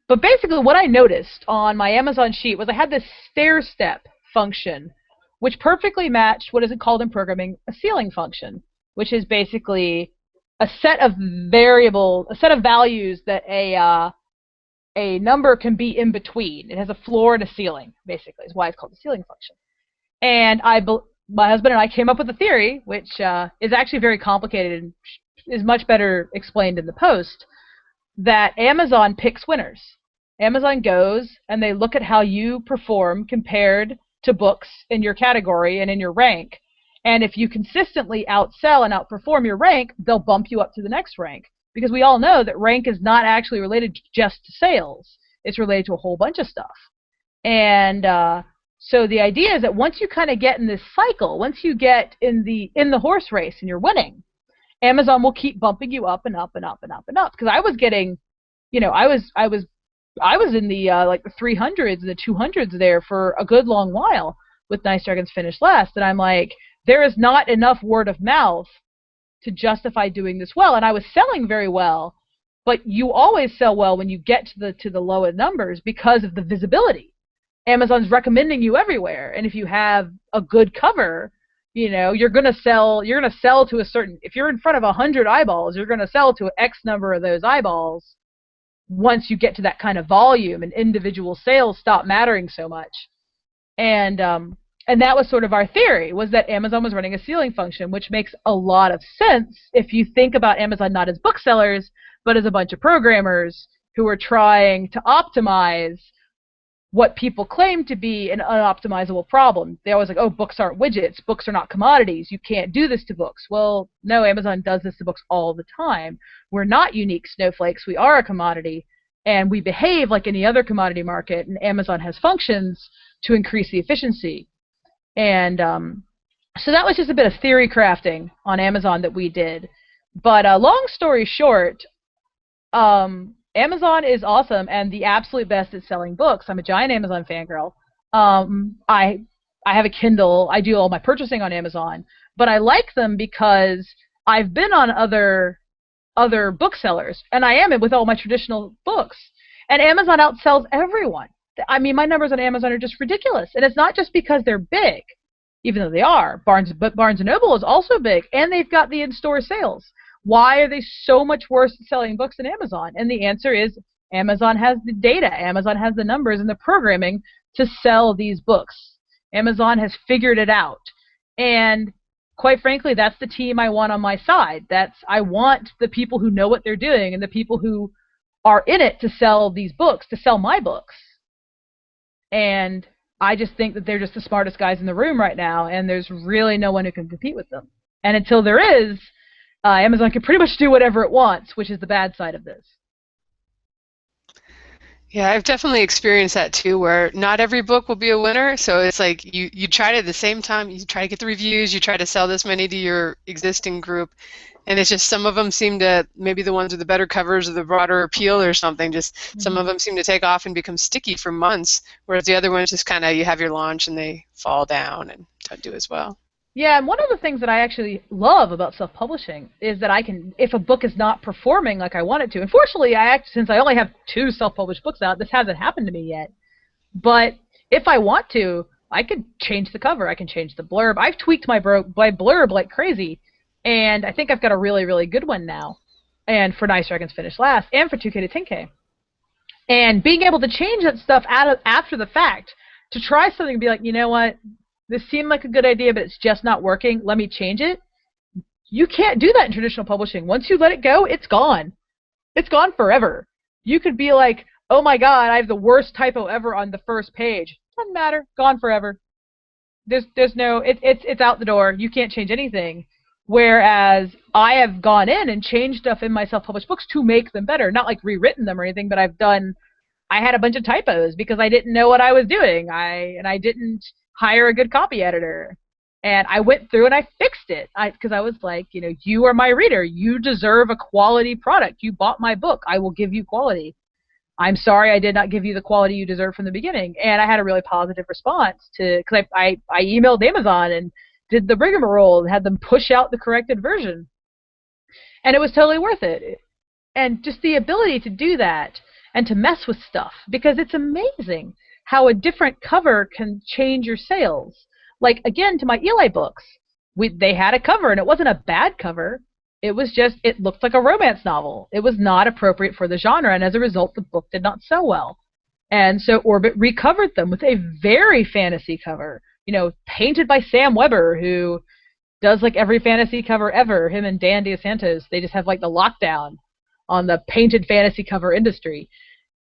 B: But basically what I noticed on my Amazon sheet was I had this stair-step function, which perfectly matched what is called in programming a ceiling function, which is basically a set of values that a number can be in between. It has a floor and a ceiling, basically, is why it's called the ceiling function. And my husband and I came up with a theory, which is actually very complicated and is much better explained in the post, that Amazon picks winners. Amazon goes and they look at how you perform compared to books in your category and in your rank. And if you consistently outsell and outperform your rank, they'll bump you up to the next rank. Because we all know that rank is not actually related just to sales. It's related to a whole bunch of stuff. And so the idea is that once you kind of get in this cycle, once you get in the horse race and you're winning, Amazon will keep bumping you up and up and up and up and up. Because I was getting, I was in the like the 300s and the 200s there for a good long while with Nice Dragons Finished Last, and I'm like, there is not enough word of mouth to justify doing this well. And I was selling very well, but you always sell well when you get to the lower numbers because of the visibility. Amazon's recommending you everywhere, and if you have a good cover, you're gonna sell to a certain, if you're in front of 100 eyeballs, you're gonna sell to X number of those eyeballs. Once you get to that kind of volume and individual sales stop mattering so much. And that was sort of our theory, was that Amazon was running a ceiling function, which makes a lot of sense if you think about Amazon not as booksellers, but as a bunch of programmers who are trying to optimize what people claim to be an unoptimizable problem. They always like, oh, books aren't widgets. Books are not commodities. You can't do this to books. Well, no, Amazon does this to books all the time. We're not unique snowflakes. We are a commodity, and we behave like any other commodity market, and Amazon has functions to increase the efficiency. And so that was just a bit of theory crafting on Amazon that we did. But long story short, Amazon is awesome and the absolute best at selling books. I'm a giant Amazon fangirl. I have a Kindle. I do all my purchasing on Amazon. But I like them because I've been on other booksellers, and I am with all my traditional books. And Amazon outsells everyone. I mean, my numbers on Amazon are just ridiculous. And it's not just because they're big, even though they are. But Barnes & Noble is also big, and they've got the in-store sales. Why are they so much worse at selling books than Amazon? And the answer is Amazon has the data. Amazon has the numbers and the programming to sell these books. Amazon has figured it out. And quite frankly, that's the team I want on my side. I want the people who know what they're doing and the people who are in it to sell these books, to sell my books. And I just think that they're just the smartest guys in the room right now, and there's really no one who can compete with them. And until there is, Amazon can pretty much do whatever it wants, which is the bad side of this.
A: Yeah, I've definitely experienced that too, where not every book will be a winner. So it's like you try to at the same time, you try to get the reviews, you try to sell this many to your existing group, and it's just some of them seem to, maybe the ones with the better covers or the broader appeal or something, just some of them seem to take off and become sticky for months, whereas the other ones just kind of, you have your launch and they fall down and don't do as well.
B: Yeah, and one of the things that I actually love about self-publishing is that I can, if a book is not performing like I want it to, unfortunately, since I only have 2 self-published books out, this hasn't happened to me yet, but if I want to, I could change the cover, I can change the blurb. I've tweaked my blurb like crazy, and I think I've got a really, really good one now, and for Nice Dragons Finish Last, and for 2K to 10K. And being able to change that stuff after the fact, to try something and be like, you know what, this seemed like a good idea, but it's just not working. Let me change it. You can't do that in traditional publishing. Once you let it go, it's gone. It's gone forever. You could be like, oh my God, I have the worst typo ever on the first page. Doesn't matter. Gone forever. There's no, it's out the door. You can't change anything. Whereas I have gone in and changed stuff in my self-published books to make them better. Not like rewritten them or anything, but I had a bunch of typos because I didn't know what I was doing. I didn't hire a good copy editor. And I went through and I fixed it because I was like, you know, you are my reader. You deserve a quality product. You bought my book. I will give you quality. I'm sorry I did not give you the quality you deserve from the beginning. And I had a really positive response because I emailed Amazon and did the rigmarole and had them push out the corrected version. And it was totally worth it. And just the ability to do that and to mess with stuff, because it's amazing how a different cover can change your sales. Like, again, to my Eli books, they had a cover, and it wasn't a bad cover. It was just, it looked like a romance novel. It was not appropriate for the genre, and as a result, the book did not sell well. And so Orbit recovered them with a very fantasy cover, you know, painted by Sam Weber, who does like every fantasy cover ever. Him and Dan DeSantos, they just have like the lockdown on the painted fantasy cover industry.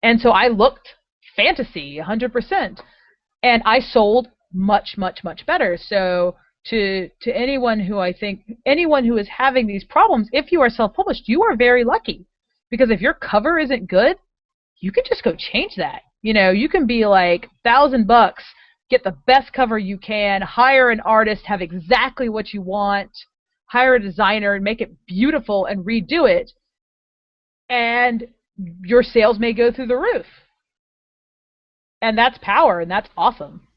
B: And so I looked fantasy 100%, and I sold much, much, much better. So to anyone who is having these problems, if you are self-published, you are very lucky, because if your cover isn't good, you can just go change that. You know, you can be like $1,000, get the best cover you can, hire an artist, have exactly what you want, hire a designer and make it beautiful and redo it, and your sales may go through the roof. And that's power, and that's awesome.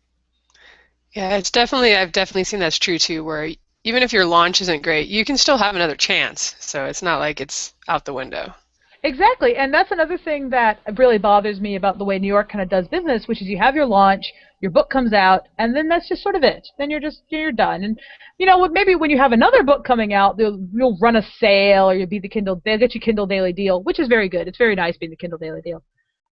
A: Yeah, I've definitely seen that's true too, where even if your launch isn't great, you can still have another chance. So it's not like it's out the window.
B: Exactly, and that's another thing that really bothers me about the way New York kind of does business, which is you have your launch, your book comes out, and then that's just sort of it. Then you're done. And you know, maybe when you have another book coming out, you'll run a sale, or you'll be they'll get you Kindle Daily Deal, which is very good. It's very nice being the Kindle Daily Deal.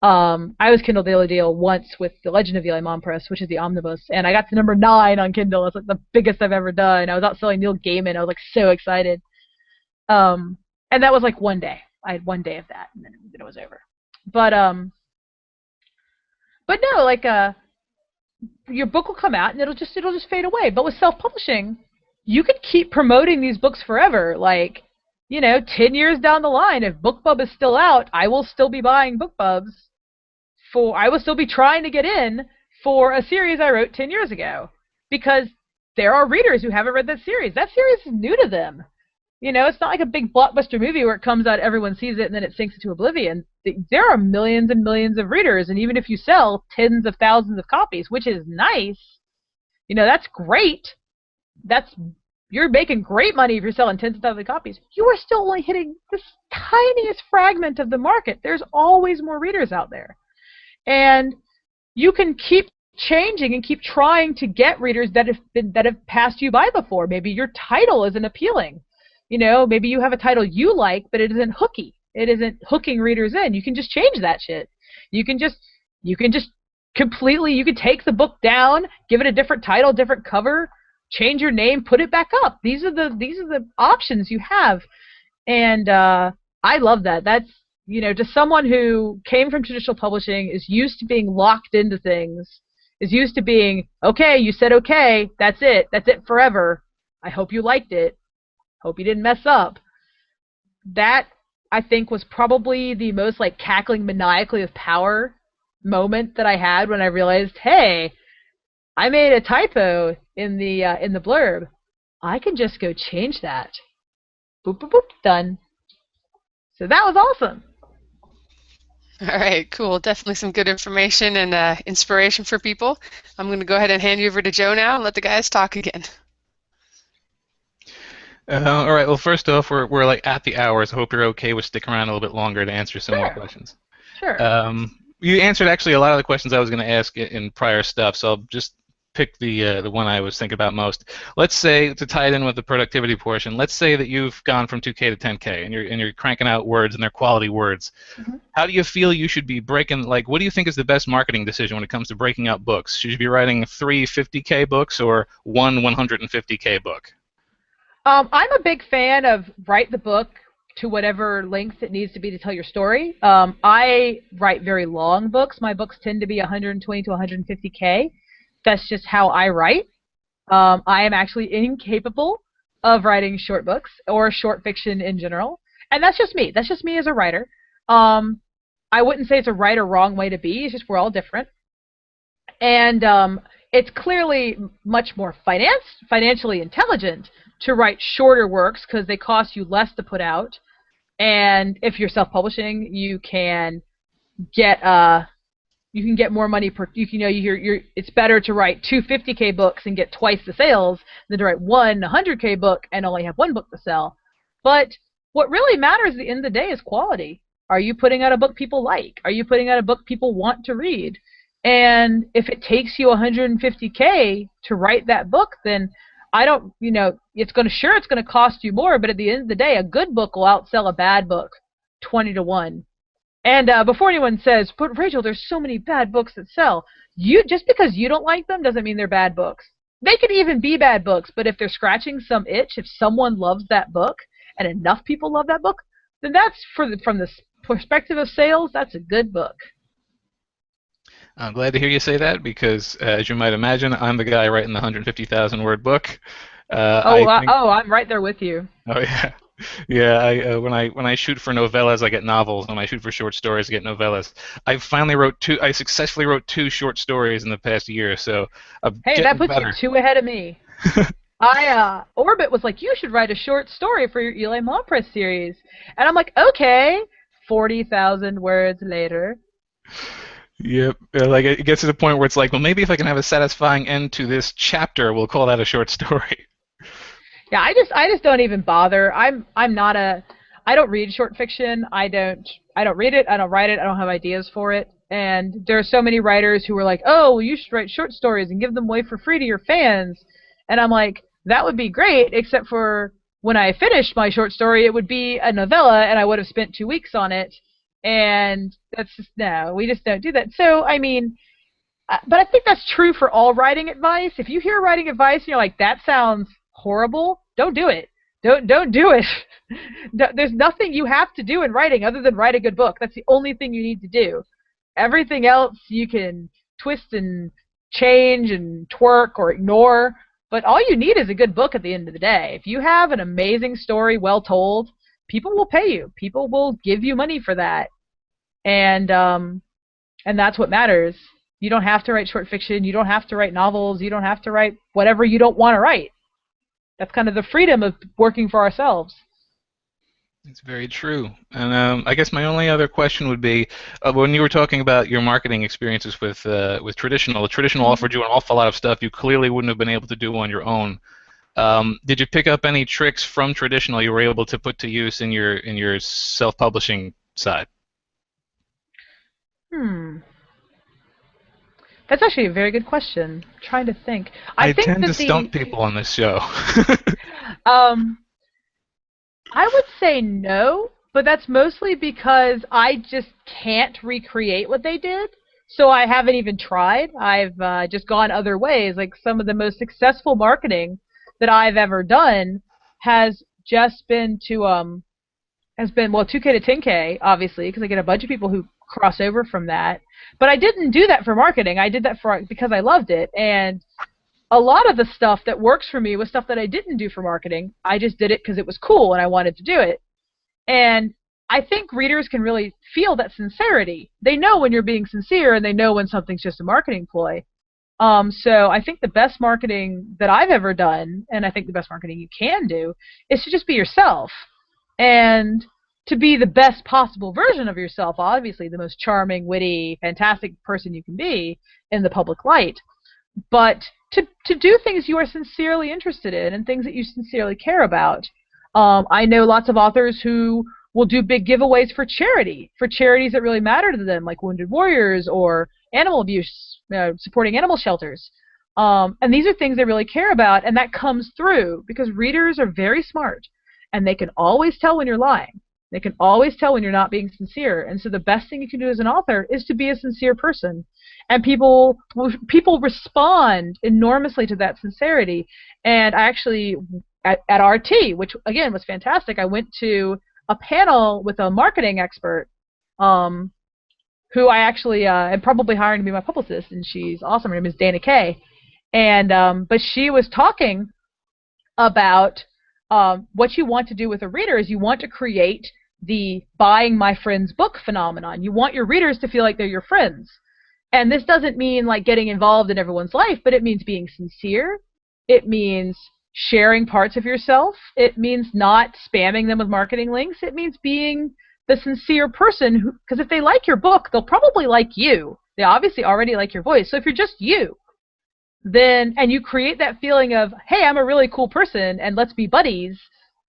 B: I was Kindle Daily Deal once with The Legend of Eli Mompress, which is the omnibus, and I got to number 9 on Kindle. It's like the biggest I've ever done. I was outselling Neil Gaiman. I was like so excited. And that was like one day. I had one day of that, and then it was over. But no, like your book will come out and it'll just fade away. But with self-publishing, you could keep promoting these books forever. Like, you know, 10 years down the line, if BookBub is still out, I will still be buying BookBubs. I will still be trying to get in for a series I wrote 10 years ago, because there are readers who haven't read that series. That series is new to them. You know, it's not like a big blockbuster movie where it comes out, everyone sees it, and then it sinks into oblivion. There are millions and millions of readers, and even if you sell tens of thousands of copies, which is nice, you know, that's great. You're making great money if you're selling tens of thousands of copies. You are still only hitting this tiniest fragment of the market. There's always more readers out there. And you can keep changing and keep trying to get readers that have passed you by before. Maybe your title isn't appealing. Maybe you have a title you like, but it isn't hooky. It isn't hooking readers in. You can just change that shit. You can just completely, you can take the book down, give it a different title, different cover, change your name, put it back up. These are the options you have. And I love that. That's, to someone who came from traditional publishing, is used to being locked into things, is used to being, okay, you said okay, that's it forever. I hope you liked it. Hope you didn't mess up. That, I think, was probably the most cackling maniacally with power moment that I had when I realized, hey, I made a typo in the blurb. I can just go change that. Boop, boop, boop, done. So that was awesome.
A: All right, cool. Definitely some good information and inspiration for people. I'm going to go ahead and hand you over to Joe now and let the guys talk again.
C: All right. Well, first off, we're at the hour, so I hope you're okay with sticking around a little bit longer to answer some more questions.
B: Sure.
C: You answered actually a lot of the questions I was going to ask in prior stuff, so I'll just pick the one I was thinking about most. Let's say, to tie it in with the productivity portion, let's say that you've gone from 2K to 10K and you're cranking out words and they're quality words. Mm-hmm. How do you feel you should be breaking? What do you think is the best marketing decision when it comes to breaking out books? Should you be writing 3 50K books or 1 150K book?
B: I'm a big fan of write the book to whatever length it needs to be to tell your story. I write very long books. My books tend to be 120 to 150K. That's just how I write. I am actually incapable of writing short books or short fiction in general. And that's just me. That's just me as a writer. I wouldn't say it's a right or wrong way to be. It's just we're all different. And it's clearly much more financially intelligent to write shorter works because they cost you less to put out. And if you're self-publishing, you can get more money per. It's better to write 2 50K books and get twice the sales than to write 1 100K book and only have 1 book to sell. But what really matters at the end of the day is quality. Are you putting out a book people like? Are you putting out a book people want to read? And if it takes you 150K to write that book, then I don't, it's going to cost you more, but at the end of the day, a good book will outsell a bad book 20 to 1. And before anyone says, but Rachel, there's so many bad books that sell. Just because you don't like them doesn't mean they're bad books. They could even be bad books, but if they're scratching some itch, if someone loves that book and enough people love that book, then that's from the perspective of sales, that's a good book.
C: I'm glad to hear you say that because, as you might imagine, I'm the guy writing the 150,000 word book.
B: I'm right there with you.
C: Oh yeah, yeah. When I shoot for novellas, I get novels. When I shoot for short stories, I get novellas. I successfully wrote 2 short stories in the past year. So
B: hey, that puts you 2 ahead of me. Orbit was like, you should write a short story for your Eli Monpress series, and I'm like, okay. 40,000 words later.
C: Yep, it gets to the point where it's like, well, maybe if I can have a satisfying end to this chapter, we'll call that a short story.
B: Yeah, I just don't even bother. I don't read short fiction. I don't read it. I don't write it. I don't have ideas for it. And there are so many writers who are like, oh, well, you should write short stories and give them away for free to your fans. And I'm like, that would be great, except for when I finished my short story, it would be a novella, and I would have spent 2 weeks on it. And that's just, no, we just don't do that. So, I mean, but I think that's true for all writing advice. If you hear writing advice and you're like, that sounds horrible, don't do it. Don't do it. There's nothing you have to do in writing other than write a good book. That's the only thing you need to do. Everything else you can twist and change and twerk or ignore. But all you need is a good book at the end of the day. If you have an amazing story well told, people will pay you. People will give you money for that. And that's what matters. You don't have to write short fiction. You don't have to write novels. You don't have to write whatever you don't want to write. That's kind of the freedom of working for ourselves.
C: It's very true. And I guess my only other question would be, when you were talking about your marketing experiences with Traditional, Traditional offered you an awful lot of stuff you clearly wouldn't have been able to do on your own. Did you pick up any tricks from Traditional you were able to put to use in your self-publishing side?
B: That's actually a very good question. I'm trying to think.
C: I
B: think
C: tend
B: that
C: to stump people on this show.
B: I would say no, but that's mostly because I just can't recreate what they did. So I haven't even tried. I've just gone other ways. Like some of the most successful marketing that I've ever done has just been well 2K to 10K obviously because I get a bunch of people who cross over from that. But I didn't do that for marketing. I did that because I loved it. And a lot of the stuff that works for me was stuff that I didn't do for marketing. I just did it because it was cool and I wanted to do it. And I think readers can really feel that sincerity. They know when you're being sincere and they know when something's just a marketing ploy. So I think the best marketing that I've ever done, and I think the best marketing you can do, is to just be yourself. And to be the best possible version of yourself, obviously the most charming, witty, fantastic person you can be in the public light. But to do things you are sincerely interested in and things that you sincerely care about. I know lots of authors who will do big giveaways for charities that really matter to them, like Wounded Warriors or animal abuse, supporting animal shelters. And these are things they really care about, and that comes through because readers are very smart, and they can always tell when you're lying. They can always tell when you're not being sincere. And so the best thing you can do as an author is to be a sincere person. And people respond enormously to that sincerity. And I actually, at RT, which again was fantastic, I went to a panel with a marketing expert who I actually am probably hiring to be my publicist, and she's awesome. Her name is Dana Kay. And but she was talking about what you want to do with a reader is you want to create the buying my friend's book phenomenon. You want your readers to feel like they're your friends. And this doesn't mean like getting involved in everyone's life, but it means being sincere. It means sharing parts of yourself. It means not spamming them with marketing links. It means being the sincere person who, because if they like your book, they'll probably like you. They obviously already like your voice. So if you're just you, then, and you create that feeling of, hey, I'm a really cool person and let's be buddies,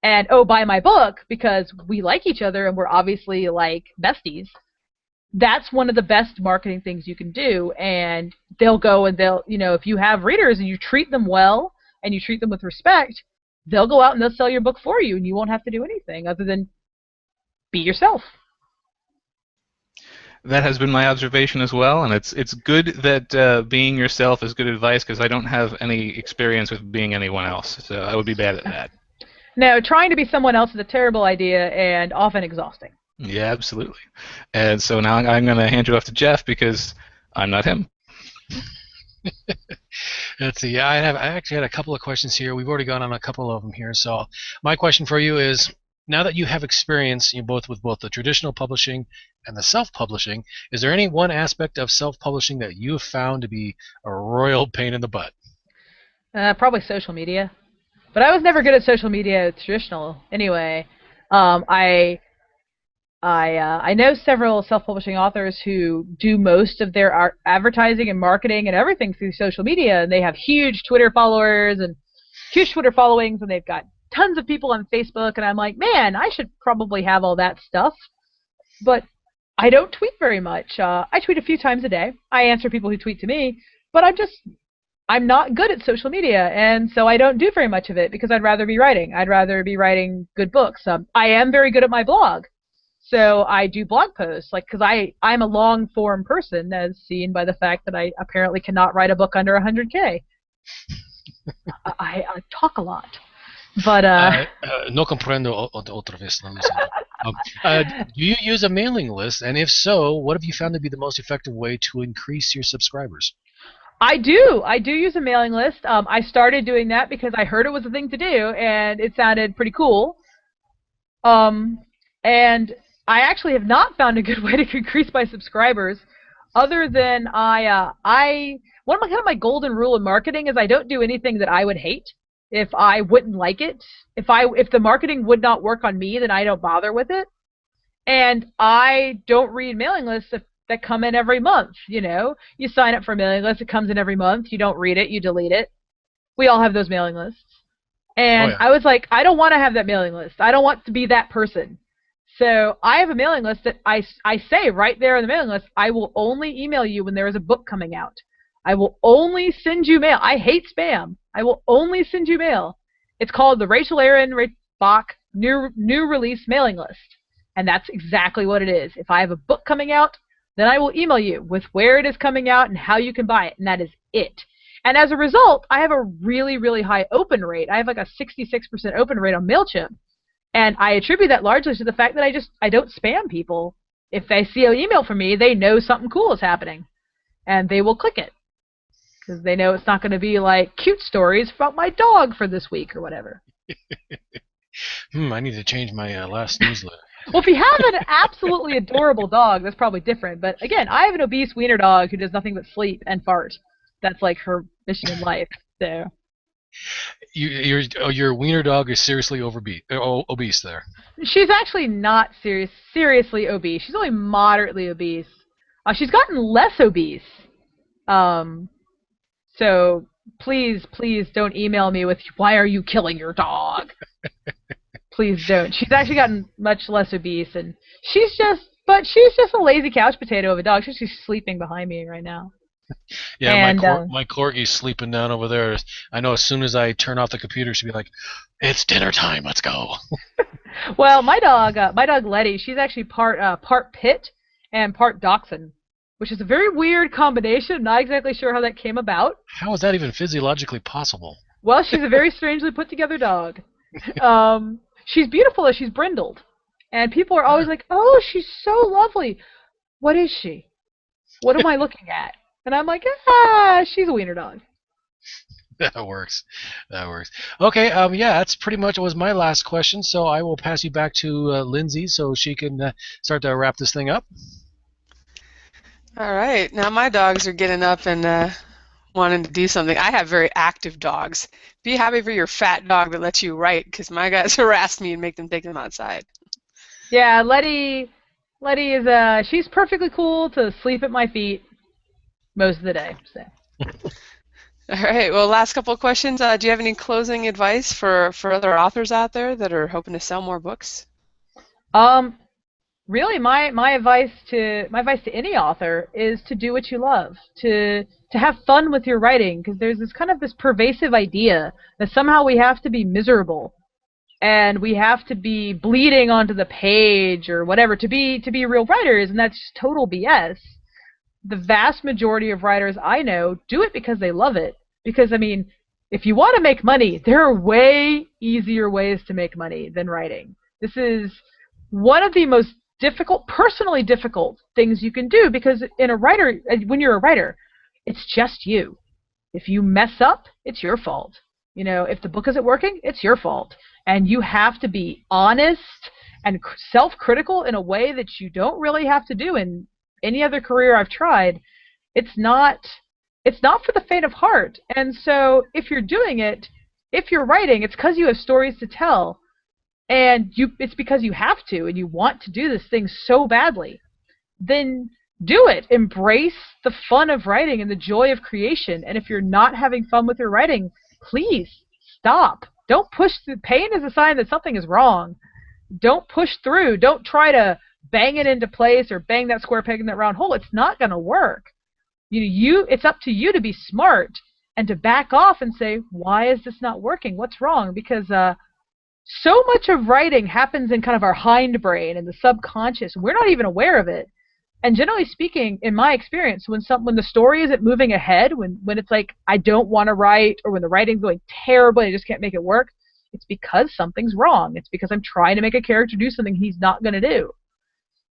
B: and oh, buy my book because we like each other and we're obviously like besties. That's one of the best marketing things you can do. And they'll go and they'll, if you have readers and you treat them well and you treat them with respect, they'll go out and they'll sell your book for you and you won't have to do anything other than be yourself.
C: That has been my observation as well, and it's good that being yourself is good advice because I don't have any experience with being anyone else, so I would be bad at that.
B: No, trying to be someone else is a terrible idea and often exhausting.
C: Yeah, absolutely. And so now I'm going to hand you off to Jeff because I'm not him.
D: Let's see. I actually had a couple of questions here. We've already gone on a couple of them here. So my question for you is, now that you have experience with both the traditional publishing and the self-publishing, is there any one aspect of self-publishing that you have found to be a royal pain in the butt?
B: Probably social media. But I was never good at social media traditional anyway. I know several self-publishing authors who do most of their advertising and marketing and everything through social media, and they have huge Twitter followers and huge Twitter followings, and they've got tons of people on Facebook, and I'm like, man, I should probably have all that stuff. But I don't tweet very much. I tweet a few times a day. I answer people who tweet to me, but I'm not good at social media, and so I don't do very much of it because I'd rather be writing. I'd rather be writing good books. I am very good at my blog, so I do blog posts, because I'm a long-form person, as seen by the fact that I apparently cannot write a book under 100K. I talk a lot. But
D: no comprendo otra vez. Do you use a mailing list? And if so, what have you found to be the most effective way to increase your subscribers?
B: I do use a mailing list. I started doing that because I heard it was a thing to do, and it sounded pretty cool. And I actually have not found a good way to increase my subscribers, other than one of my golden rule in marketing is I don't do anything that I would hate. If I wouldn't like it, if the marketing would not work on me, then I don't bother with it. And I don't read mailing lists that come in every month. You sign up for a mailing list, it comes in every month. You don't read it, you delete it. We all have those mailing lists. And I was like, I don't want to have that mailing list. I don't want to be that person. So I have a mailing list that I say right there in the mailing list, I will only email you when there is a book coming out. I will only send you mail. I hate spam. I will only send you mail. It's called the Rachel Aaron Bach new release mailing list. And that's exactly what it is. If I have a book coming out, then I will email you with where it is coming out and how you can buy it. And that is it. And as a result, I have a really, really high open rate. I have like a 66% open rate on MailChimp. And I attribute that largely to the fact that I don't spam people. If they see an email from me, they know something cool is happening. And they will click it. Because they know it's not going to be like cute stories about my dog for this week or whatever.
D: I need to change my last newsletter.
B: Well, if you have an absolutely adorable dog, that's probably different. But again, I have an obese wiener dog who does nothing but sleep and fart. That's like her mission in life. So
D: your wiener dog is seriously obese there.
B: She's actually not seriously obese. She's only moderately obese. She's gotten less obese. So please don't email me with why are you killing your dog? Please don't. She's actually gotten much less obese, and she's just a lazy couch potato of a dog. She's just sleeping behind me right now.
D: Yeah, and, my corgi's sleeping down over there. I know as soon as I turn off the computer, she'll be like, "It's dinner time. Let's go."
B: Well, my dog Letty, she's actually part pit and part dachshund, which is a very weird combination. Not exactly sure how that came about.
D: How is that even physiologically possible?
B: Well, she's a very strangely put together dog. She's beautiful as she's brindled. And people are always like, oh, she's so lovely. What is she? What am I looking at? And I'm like, she's a wiener dog.
D: That works. Okay, yeah, that's pretty much was my last question. So I will pass you back to Lindsay so she can start to wrap this thing up.
A: All right. Now my dogs are getting up and wanting to do something. I have very active dogs. Be happy for your fat dog that lets you write, because my guys harass me and make them take them outside.
B: Yeah, Letty is she's perfectly cool to sleep at my feet most of the day. So.
A: All right. Well, last couple of questions. Do you have any closing advice for other authors out there that are hoping to sell more books?
B: Really, my advice to any author is to do what you love, to have fun with your writing, because there's this pervasive idea that somehow we have to be miserable and we have to be bleeding onto the page or whatever to be real writers, and that's total BS. The vast majority of writers I know do it because they love it. Because, I mean, if you want to make money, there are way easier ways to make money than writing. This is one of the most personally difficult things you can do, because when you're a writer, it's just you. If you mess up, it's your fault. You know, if the book isn't working, it's your fault. And you have to be honest and self-critical in a way that you don't really have to do in any other career I've tried. It's not for the faint of heart. And so if you're doing it, if you're writing, it's because you have stories to tell. And it's because you have to, and you want to do this thing so badly. Then do it. Embrace the fun of writing and the joy of creation. And if you're not having fun with your writing, please stop. Don't push through. Pain is a sign that something is wrong. Don't push through. Don't try to bang it into place or bang that square peg in that round hole. It's not going to work. It's up to you to be smart and to back off and say, why is this not working? What's wrong? Because so much of writing happens in kind of our hindbrain and the subconscious. We're not even aware of it. And generally speaking, in my experience, when the story isn't moving ahead, when it's like I don't want to write, or when the writing's going terribly, I just can't make it work, it's because something's wrong. It's because I'm trying to make a character do something he's not going to do.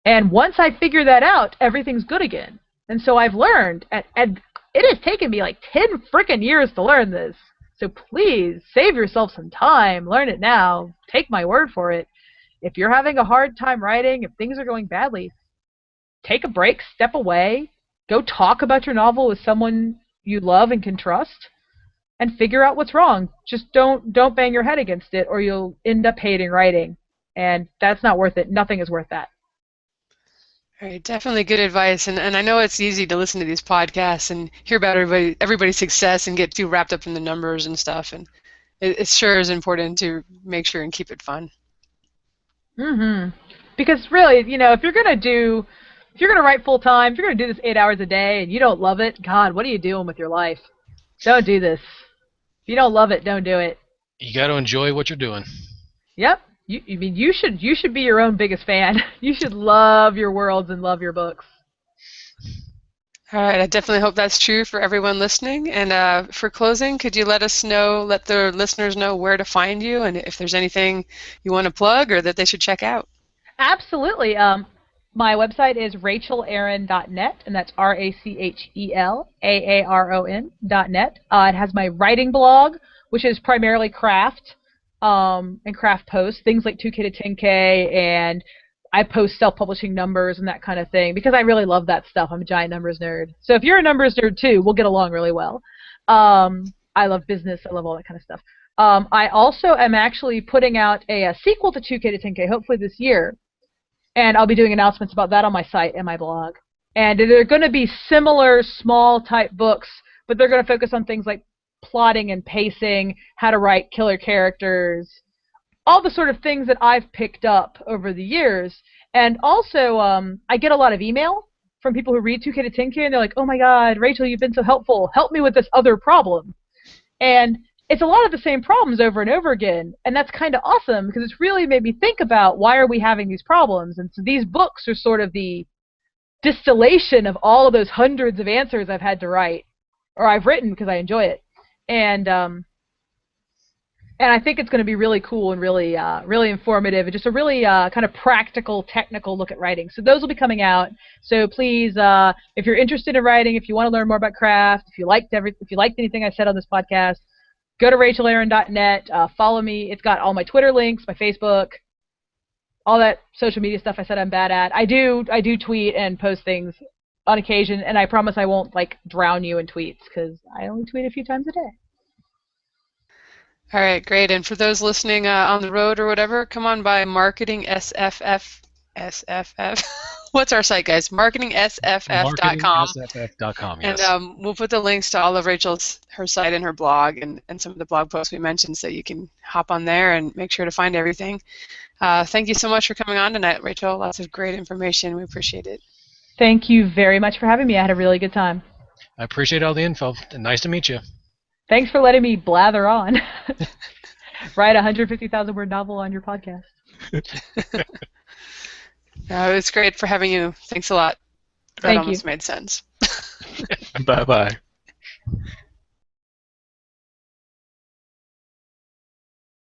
B: And once I figure that out, everything's good again. And so I've learned, and it has taken me like 10 freaking years to learn this. So please save yourself some time. Learn it now. Take my word for it. If you're having a hard time writing, if things are going badly, take a break, step away, go talk about your novel with someone you love and can trust, and figure out what's wrong. Just don't bang your head against it, or you'll end up hating writing. And that's not worth it. Nothing is worth that.
A: All right, definitely good advice. And I know it's easy to listen to these podcasts and hear about everybody's success and get too wrapped up in the numbers and stuff. And it sure is important to make sure and keep it fun.
B: Mm-hmm. Because really, if you're going to do If you're going to write full time, if you're going to do this 8 hours a day and you don't love it, God, what are you doing with your life? Don't do this. If you don't love it, don't do it.
D: You got to enjoy what you're doing.
B: Yep. You should be your own biggest fan. You should love your worlds and love your books.
A: All right, I definitely hope that's true for everyone listening. And for closing, could you let the listeners know where to find you and if there's anything you want to plug or that they should check out?
B: Absolutely. My website is rachelaaron.net, and that's RACHELAARON.net. It has my writing blog, which is primarily craft and craft posts, things like 2K to 10K, and I post self-publishing numbers and that kind of thing because I really love that stuff. I'm a giant numbers nerd. So if you're a numbers nerd too, we'll get along really well. I love business. I love all that kind of stuff. I also am actually putting out a sequel to 2K to 10K, hopefully this year. And I'll be doing announcements about that on my site and my blog. And they're going to be similar small type books, but they're going to focus on things like plotting and pacing, how to write killer characters, all the sort of things that I've picked up over the years. And also, I get a lot of email from people who read 2K to 10K, and they're like, oh my God, Rachel, you've been so helpful. Help me with this other problem. And it's a lot of the same problems over and over again, and that's kind of awesome because it's really made me think about why are we having these problems. And so these books are sort of the distillation of all of those hundreds of answers I've had to write, or I've written because I enjoy it. And I think it's going to be really cool and really really informative and just a really kind of practical, technical look at writing. So those will be coming out. So please, if you're interested in writing, if you want to learn more about craft, if you liked anything I said on this podcast, go to rachelaaron.net, follow me. It's got all my Twitter links, my Facebook, all that social media stuff I said I'm bad at. I do tweet and post things on occasion, and I promise I won't drown you in tweets because I only tweet a few times a day.
A: All right, great. And for those listening on the road or whatever, come on by Marketing SFF. What's our site, guys? MarketingSFF.com.
D: MarketingSFF.com, yes.
A: And we'll put the links to all of her site and her blog and some of the blog posts we mentioned so you can hop on there and make sure to find everything. Thank you so much for coming on tonight, Rachel. Lots of great information. We appreciate it.
B: Thank you very much for having me. I had a really good time.
D: I appreciate all the info. Nice to meet you.
B: Thanks for letting me blather on. Write a 150,000-word novel on your podcast.
A: It's great for having you. Thanks a lot. That
B: Thank
A: almost
B: you.
A: made sense.
C: Bye-bye.